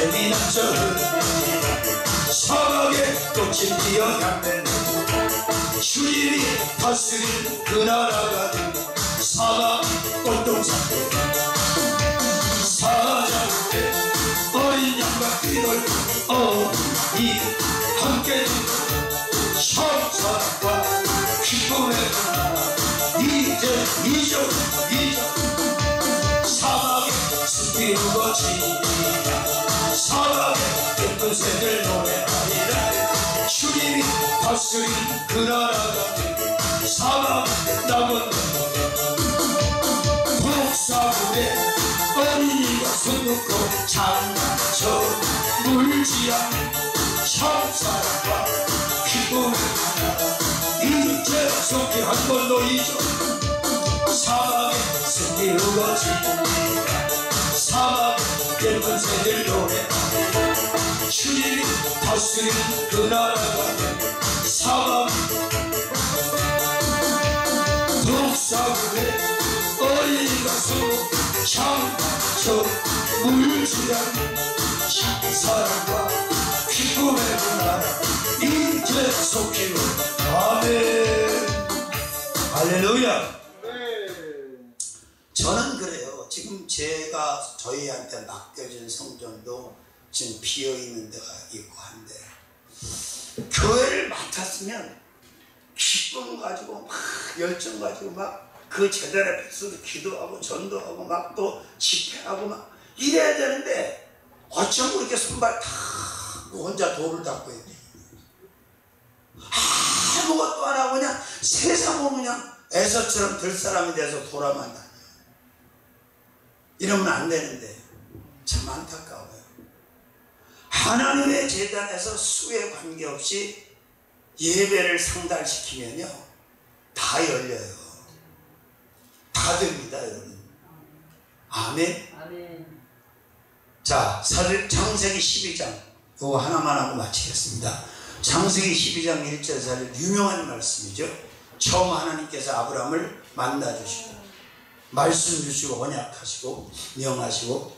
샘이 넘쳐 흐르네 사막에 꽃이 피어 향내네 주님이 다스린 그 나라가 사막 꽃동산에 사자굴에 어린 양과 띠돌 어이 함께 샤사랑과 기쁨의 이제 이적 사막에 숲이 우거지니라 사막에 예쁜 새들 노래하리라 주님이 다스린 그 나라가 사막 남은 독사물에 어린이가 손놓고 장난쳐 물지 않는 참사랑과 기쁨의 나라 이제 속히 한 번도 잊어 사막에 숲이 우거지니라 사막 예쁜 새들 노래하리라 주님이 다스리는 그 나라가 사막 독사물에 어린이가 서로 장난쳐 물지 않는 사랑과 기쁨의 그 나라 이제 속히 아멘 할렐루야. 저는 그래요. 지금 제가 저희한테 맡겨진 성전도 지금 비어있는 데가 있고 한데 교회를 맡았으면 기쁨 가지고 막 열정 가지고 막 그 제단 앞에서도 기도하고 전도하고 막 또 집회하고 막 이래야 되는데 어쩜 그렇게 손발 다 혼자 돌을 닦고 있대. 아무것도 안 하고 그냥 세상으로 그냥 에서처럼 들 사람이 돼서 돌아만 다녀. 이러면 안 되는데 참 안타까워요. 하나님의 제단에서 수에 관계없이 예배를 상달시키면요 다 열려요. 다 됩니다 여러분. 아멘. 아멘. 자, 창세기 12장 이거 하나만 하고 마치겠습니다. 창세기 12장 1절에서 유명한 말씀이죠. 처음 하나님께서 아브라함을 만나주시고 말씀 주시고 언약하시고 명하시고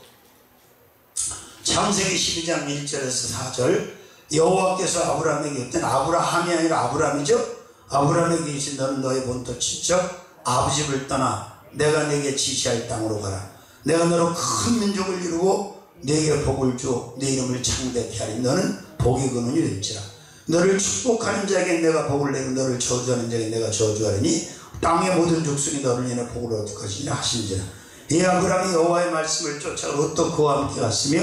창세기 12장 1절에서 4절 여호와께서 아브라함에게 이르시되 아브라함이 아니라 아브라함이죠. 아브라함에게 이르시되 너는 너의 본토 친척 아버지를 떠나 내가 내게 지시할 땅으로 가라. 내가 너로 큰 민족을 이루고 네게 복을 주어 네 이름을 창대케 하리. 너는 복의 근원이 될지라. 너를 축복하는 자에게 내가 복을 내고 너를 저주하는 자에게 내가 저주하리니 땅의 모든 족속이 너를 인해 복을 얻을 것이니라 하신지라. 이 아브라함이 여호와의 말씀을 쫓아 롯도 그와 함께 갔으며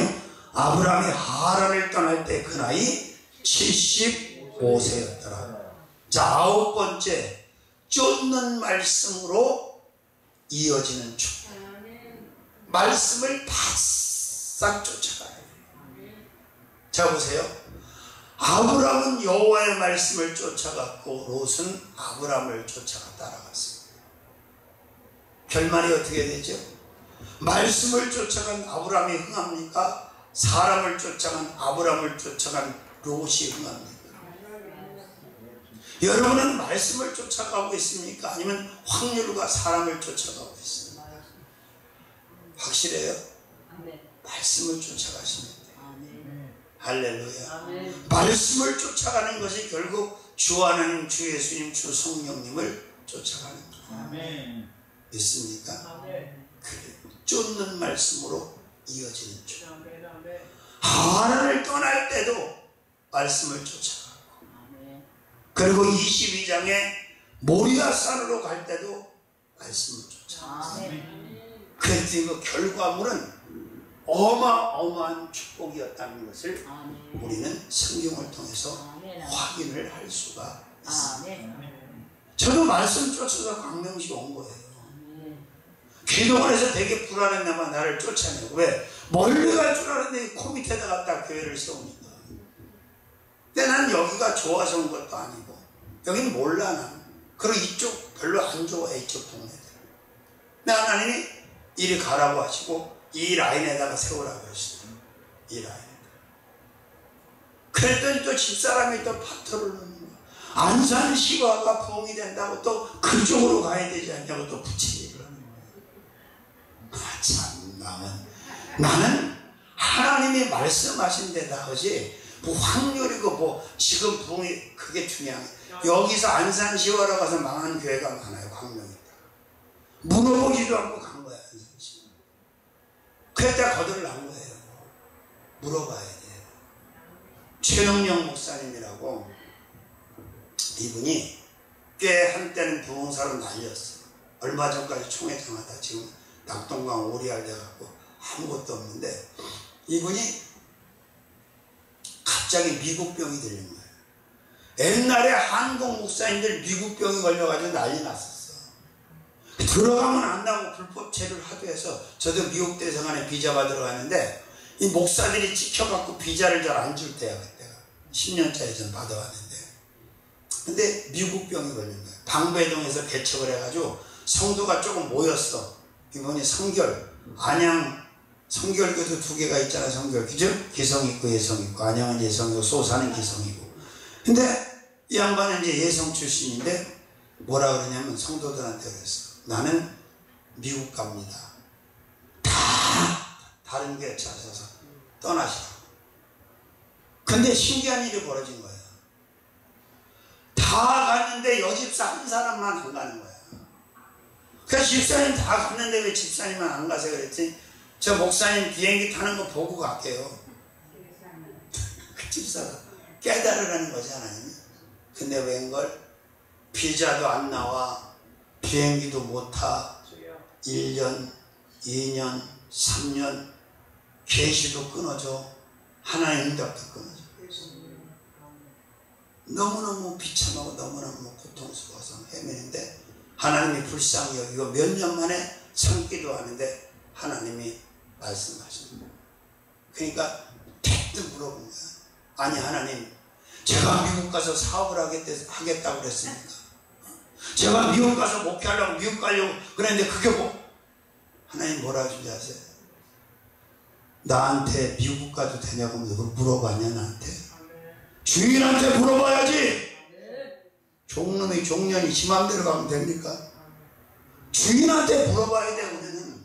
아브라함이 하란을 떠날 때 그 나이 75세였더라. 자, 아홉 번째 쫓는 말씀으로 이어지는 축복. 말씀을 바싹 쫓아가요. 자 보세요. 아브라함은 여호와의 말씀을 쫓아갔고 롯은 아브라함을 쫓아가 따라갔습니다. 결말이 어떻게 되죠? 말씀을 쫓아간 아브라함이 흥합니까? 사람을 쫓아간 아브라함을 쫓아간 롯이 흥합니까? 여러분은 말씀을 쫓아가고 있습니까? 아니면 확률과 사람을 쫓아가고 있습니까? 확실해요? 말씀을 쫓아가시면 돼요. 할렐루야. 말씀을 쫓아가는 것이 결국 주 하나님, 주 예수님, 주 성령님을 쫓아가는 거예요. 믿습니까? 그래. 쫓는 말씀으로 이어지는 줄. 하나님을 떠날 때도 말씀을 쫓아가고 그리고 22장에 모리아산으로 갈 때도 말씀을 쫓아가고 그랬더니 그 결과물은 어마어마한 축복이었다는 것을 우리는 성경을 통해서 확인을 할 수가 있습니다. 저도 말씀 쫓아서 광명시 온 거예요. 기도를 해서 되게 불안했나봐 나를 쫓아내고. 왜? 멀리 갈 줄 알았는데 코 밑에다 갖다 교회를 세우니까. 근데 난 여기가 좋아서 온 것도 아니고 여긴 몰라 나는. 그리고 이쪽 별로 안 좋아해 이쪽 동네들. 근데 하나님이 이리 가라고 하시고 이 라인에다가 세우라고 하시더라고요. 이 라인에다가. 그랬더니 또 집사람이 또 파토를 넣는 거야. 안산 시와가 부흥이 된다고 또 그쪽으로 가야 되지 않냐고 또 부채질을 하는 거예요. 아, 참 나는 하나님의 하나님이 말씀하신 데다 하지 뭐 확률이고 뭐 지금 부흥이 그게 중요한 여기서 안산시와로 가서 망한 교회가 많아요. 광명이다. 물어보지도 않고 간 거야. 안산시. 그랬다 거들을 난 거예요. 물어봐야 돼. 최능영 목사님이라고 이분이 꽤 한때는 부흥사로 날렸어. 얼마 전까지 총회장하다 지금 낙동강 오리알 돼갖고 아무것도 없는데 이분이 갑자기 미국병이 들린 거예요. 옛날에 한국 목사님들 미국병이 걸려가지고 난리 났었어. 들어가면 안 나고 불법 체류를 하도 해서 저도 미국 대사관에 비자 받으러 갔는데 이 목사들이 찍혀갖고 비자를 잘 안 줄 때야. 그때가 10년짜리 전 받아왔는데 근데 미국병이 걸린 거예요. 방배동에서 개척을 해가지고 성도가 조금 모였어. 이번에 성결 안양 성결교도 2개가 있잖아. 성결 그죠? 기성 있고 예성 있고 안양은 예성이고 소사는 기성이고. 근데 이 양반은 이제 예성 출신인데 뭐라 그러냐면 성도들한테 그랬어. 나는 미국 갑니다. 다 다른 교회 찾아서 떠나시라고. 근데 신기한 일이 벌어진 거야. 다 갔는데 여집사 한 사람만 안 가는 거야. 그래서 집사님 다 갔는데 왜 집사님만 안 가세요? 그랬더니 저 목사님 비행기 타는 거 보고 갈게요. 그 집사가 깨달으라는 거지 하나님이. 근데 웬걸 비자도 안 나와 비행기도 못 타 1년 2년 3년 계시도 끊어져 하나님 응답도 끊어져. 너무너무 비참하고 너무너무 고통스러워서 헤매는데 하나님이 불쌍히 여기고 몇 년 만에 참기도 하는데 하나님이 말씀하시는 거예요. 그러니까 대뜸 물어본 거야. 아니 하나님 제가 미국 가서 사업을 하겠다고 그랬습니다. 제가 미국 가서 목회하려고 미국 가려고 그랬는데 그게 뭐 하나님 뭐라 하신지 아세요? 나한테 미국 가도 되냐고 물어봤냐 나한테? 주인한테 물어봐야지. 종놈이 종년이 지 맘대로 가면 됩니까? 주인한테 물어봐야 돼. 우리는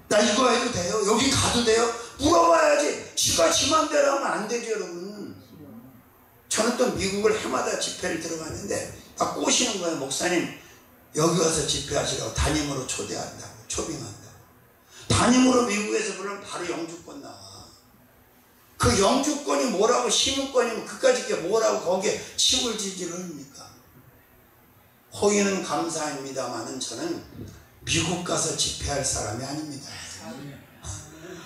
나 이거 해도 돼요? 여기 가도 돼요? 물어봐야지. 지가 지 맘대로 하면 안 되죠 여러분. 저는 또 미국을 해마다 집회를 들어갔는데 다 꼬시는 거예요. 목사님 여기 와서 집회하시라고 담임으로 초대한다고 초빙한다고. 담임으로 미국에서 부르면 바로 영주권 나와. 그 영주권이 뭐라고 시민권이면 그까짓 게 뭐라고 거기에 침을 지지를 합니까? 호의는 감사합니다만은 저는 미국 가서 집회할 사람이 아닙니다.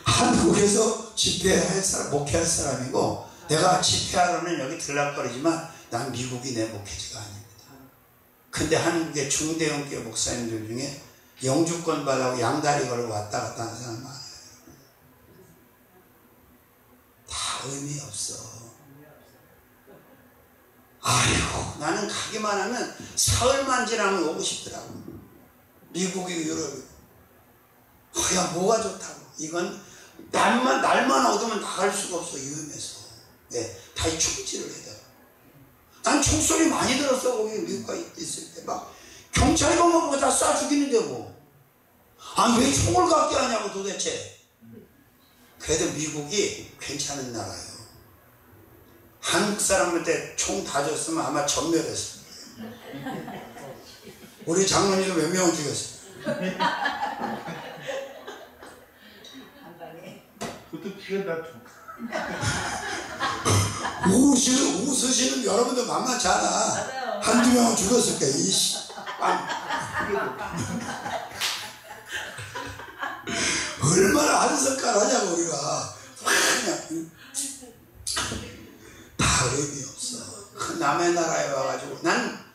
한국에서 집회할 사람, 목회할 사람이고 내가 집회하러는 여기 들락거리지만 난 미국이 내 목회지가 아닙니다. 근데 한국의 중대형교회 목사님들 중에 영주권 받아고 양다리 걸고 왔다 갔다 하는 사람 많아요. 다 의미 없어. 아이고 나는 가기만 하면 사흘만 지나면 오고 싶더라고. 미국이 유럽이. 야 뭐가 좋다고. 이건 날만 얻으면 나갈 수가 없어. 위험해서. 네, 다 이 총질을 해야 돼. 난 총소리 많이 들었어. 거기 미국 가 있을 때 막 경찰이 보면 다 쏴 죽이는데 뭐. 아니 왜 총을 갖게 하냐고 도대체. 그래도 미국이 괜찮은 나라예요. 한국 사람한테 총 다 줬으면 아마 전멸했을 거예요. 우리 장로님도 몇 명을 죽였어요. 그것도 피가 나죠. 웃으시는 여러분들 만만치 않아. 한두 명은 죽었을 거야. 이씨. 얼마나 한석깔하냐고 우리가. 그냥 다 의미 없어. 그 남의 나라에 와가지고 난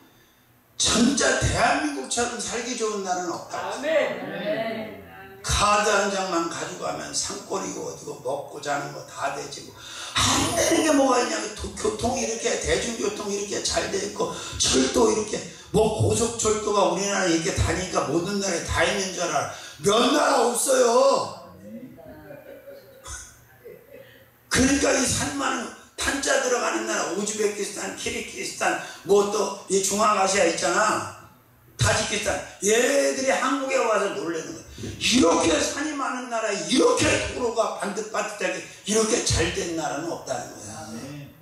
진짜 대한민국처럼 살기 좋은 나라는 없다고. 아멘. 카드 한 장만 가지고 가면 산골이고 어디고 먹고 자는 거 다 되지고 안 되는 게 뭐가 있냐면 교통이 이렇게 대중교통이 이렇게 잘 돼 있고 철도 이렇게 뭐 고속철도가 우리나라에 이렇게 다니니까 모든 나라에 다 있는 줄 알아. 몇 나라 없어요. 그러니까 이 산만 탄자 들어가는 나라 우즈베키스탄, 키르기스탄 뭐 또 이 중앙아시아 있잖아. 타지키스탄 얘들이 한국에 와서 놀라는 거야. 이렇게 산이 많은 나라에 이렇게 도로가 반듯반듯하게 이렇게 잘된 나라는 없다는 거야.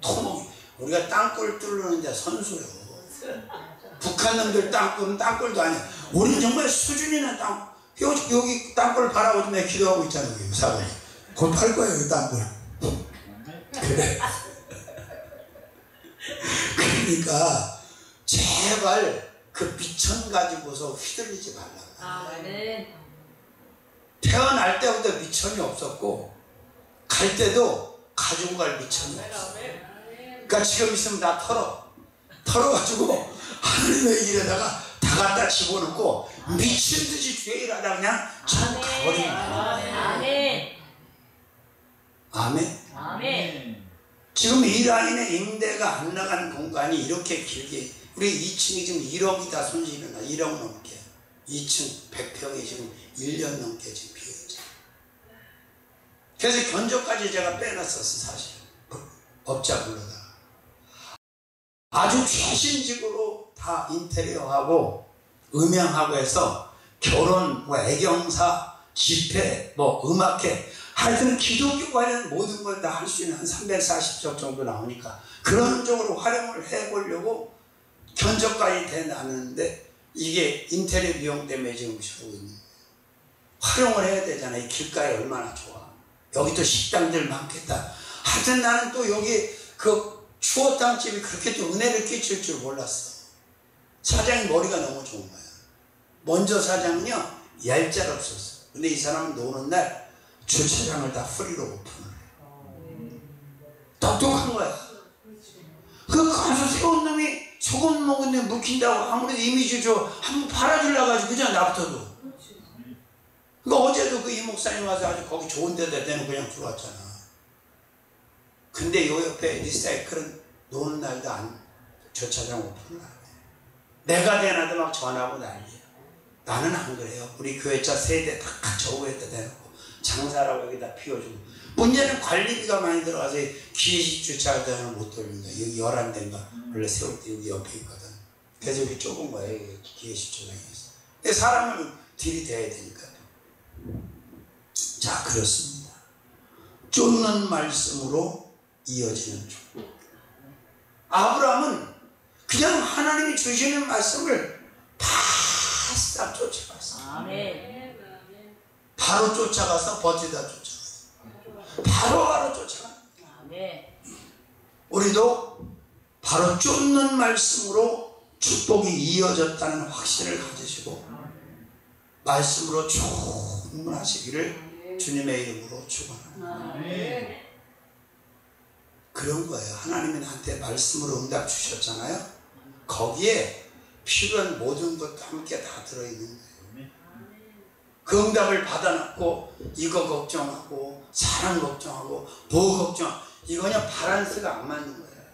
토목이. 우리가 땅굴 뚫는데 선수요. 북한 놈들 땅굴은 땅굴도 아니야. 우리는 정말 수준 있는 땅굴. 여기 땅굴 바라보고 내가 기도하고 있잖아요. 사람이. 곧 팔 거예요, 이 땅굴. 그래. 그러니까 제발 그 미천 가지고서 휘둘리지 말라고. 태어날 때부터 미천이 없었고 갈 때도 가지고 갈 미천이 없어. 그러니까 지금 있으면 다 털어가지고 하늘의 일에다가 다 갖다 집어넣고 미친 듯이 뒤에 일하다 그냥 참 가버리는 거야. 아멘. 지금 이란인의 임대가 안 나가는 공간이 이렇게 길게, 우리 2층이 지금 1억이다 손실이 나. 1억 넘게 2층 100평이 지금 1년 넘게 지금 비어있죠. 그래서 견적까지 제가 빼놨었어. 사실 업자 불러다가 아주 최신식으로 다 인테리어하고 음향하고 해서 결혼, 뭐 애경사, 집회, 뭐 음악회, 하여튼 기독교 관련 모든 걸 다 할 수 있는 한 340석 정도 나오니까 그런 쪽으로 활용을 해보려고 견적까지 대놨는데 이게 인테리어 비용 때문에 지금 무시하고 있는 거예요. 활용을 해야 되잖아요. 이 길가에 얼마나 좋아. 여기 또 식당들 많겠다. 하여튼 나는 또 여기 그 추어탕집이 그렇게 또 은혜를 끼칠 줄 몰랐어. 사장이 머리가 너무 좋은 거야. 먼저 사장은요 얄짤 없었어. 근데 이 사람은 노는 날 주차장을 다 프리로 오픈을 해. 똑똑한 거야. 그 가서 세운 놈이 소금 먹은 놈 묵힌다고 아무래도 이미지 한번 팔아주려고 가지고 그냥 놔둬도. 그러니까 어제도 그 이 목사님 와서 아주 거기 좋은 데다 대놓고 그냥 들어왔잖아. 근데 요 옆에 리사이클은 노는 날도 안 주차장 오픈을 안 해. 내가 대낮에 막 전화하고 난리야. 나는 안 그래요. 우리 교회차 세대 다 저우에다 대놓고 장사라고 여기다 피워주고. 문제는 관리비가 많이 들어가서 기회식 주차장을 못 돌린다. 여기 11대인가 원래 세울 때 여기 옆에 있거든. 그래서 여기 좁은 거야. 기회식 주차장에서. 근데 사람을 들이대야 되니까. 자, 그렇습니다. 쫓는 말씀으로 이어지는 종. 아브라함은 그냥 하나님이 주시는 말씀을 바싹 쫓아갔어. 아멘. 바로 쫓아가서 버티다 쫓아갔어. 바로 쫓아가. 아멘. 우리도 바로 쫓는 말씀으로 축복이 이어졌다는 확신을 가지시고 말씀으로 충분하시기를 주님의 이름으로 축원합니다. 그런 거예요. 하나님이 나한테 말씀으로 응답 주셨잖아요. 거기에 필요한 모든 것도 함께 다 들어있는 거예요. 그 응답을 받아놓고 이거 걱정하고 사랑 걱정하고 보호 걱정, 이거 그냥 바란스가 안 맞는 거예요.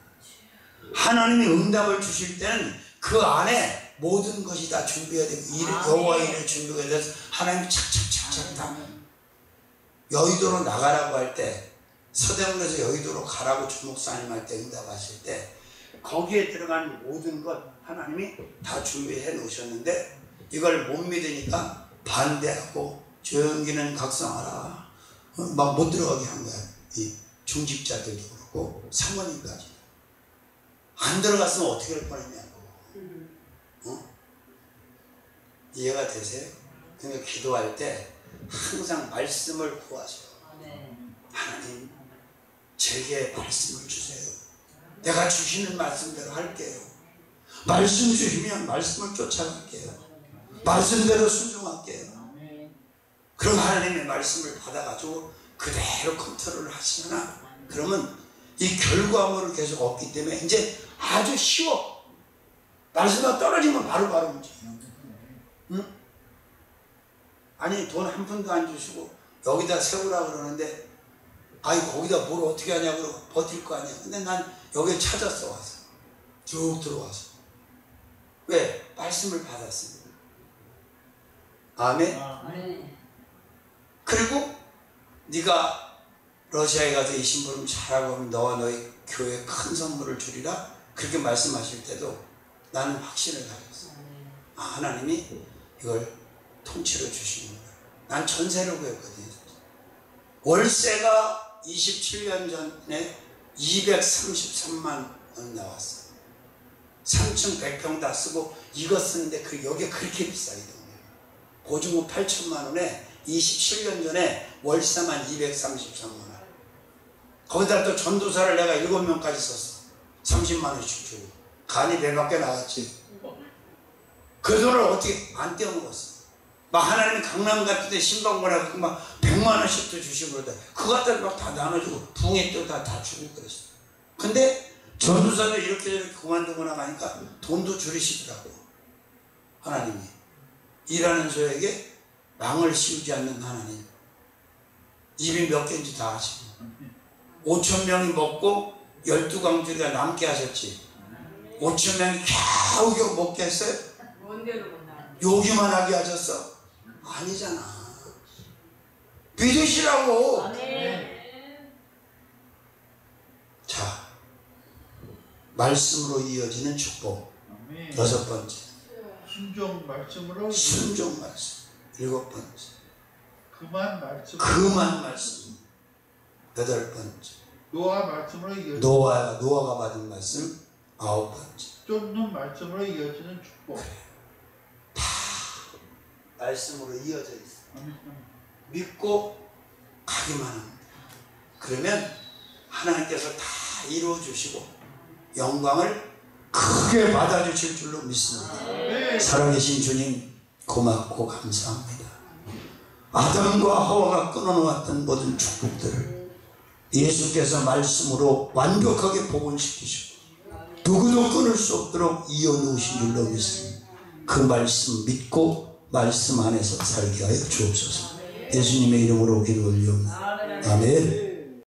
하나님이 응답을 주실 때는 그 안에 모든 것이 다 준비해야 되고 여호와 일을 준비해야 돼서 하나님이 착착착착 다. 여의도로 나가라고 할 때, 서대문에서 여의도로 가라고 주목사님 할 때 응답하실 때 거기에 들어간 모든 것 하나님이 다 준비해 놓으셨는데 이걸 못 믿으니까 반대하고 조용기는 각성하라 막 못 들어가게 한 거야. 이 중직자들도 그렇고 사모님까지 안 들어갔으면 어떻게 할 뻔했냐고. 이해가 되세요? 그러니까 기도할 때 항상 말씀을 구하세요. 하나님 제게 말씀을 주세요. 내가 주시는 말씀대로 할게요. 말씀 주시면 말씀을 쫓아갈게요. 말씀대로 순종할게요. 그럼 하나님의 말씀을 받아가지고 그대로 컨트롤을 하시잖아. 그러면 이 결과물을 계속 얻기 때문에 이제 아주 쉬워. 말씀이 떨어지면 바로 움직여요. 응? 아니 돈 한 푼도 안 주시고 여기다 세우라 그러는데 아니 거기다 뭘 어떻게 하냐고 그러고 버틸 거 아니야. 근데 난 여기 찾았어. 와서 쭉 들어와서. 왜? 말씀을 받았습니다. 아멘. 그리고 네가 러시아에 가서 이 심부름 잘하고 하면 너와 너희 교회에 큰 선물을 주리라 그렇게 말씀하실 때도 나는 확신을 가졌어. 아, 하나님이 이걸 통째로 주시는 거야. 난 전세를 구했거든요. 월세가 27년 전에 233만 원 나왔어. 3층 100평 다 쓰고 이거 쓰는데 여기가 그렇게 비싸. 이 동네. 보증금 8천만 원에 27년 전에 월세만 233만 원. 거기다 또 전도사를 내가 7명까지 썼어. 30만 원씩 주고. 간이 배밖에 나갔지. 그 돈을 어떻게 안 떼어먹었어. 막 하나님이 강남 같은 데 신방 보내갖고 막 100만 원씩도 주시고 그러다. 그 갖다 막 다 나눠주고 부흥회 때 다 주고 그랬어. 근데 전도사도 이렇게 저렇게 그만두고 나가니까 돈도 줄이시더라고. 하나님이. 일하는 소에게 망을 씌우지 않는 하나님. 입이 몇 개인지 다 아시고. 5,000명이 먹고 12광주리가 남게 하셨지. 5,000명이 겨우겨우 먹게 했어요? 요기만 하게 하셨어? 아니잖아. 믿으시라고. 자, 말씀으로 이어지는 축복. 6번째. 순종 말씀으로. 순종 말씀. 7번째. 그만 말씀. 8번째. 노아 말씀으로 이어지는. 노아가 받은 말씀. 9번째. 쫓는 말씀으로 이어지는 축복. 다 말씀으로 이어져 있어. 믿고 가기만 합니다. 그러면 하나님께서 다 이루어 주시고 영광을 크게 받아주실 줄로 믿습니다. 살아계신 주님 고맙고 감사합니다. 아담과 하와가 끊어놓았던 모든 축복들을 예수께서 말씀으로 완벽하게 복원시키시고 누구도 끊을 수 없도록 이어놓으신 줄로 믿습니다. 그 말씀 믿고 말씀 안에서 살게 하여 주옵소서. 예수님의 이름으로 기도 올리옵나다. 아멘.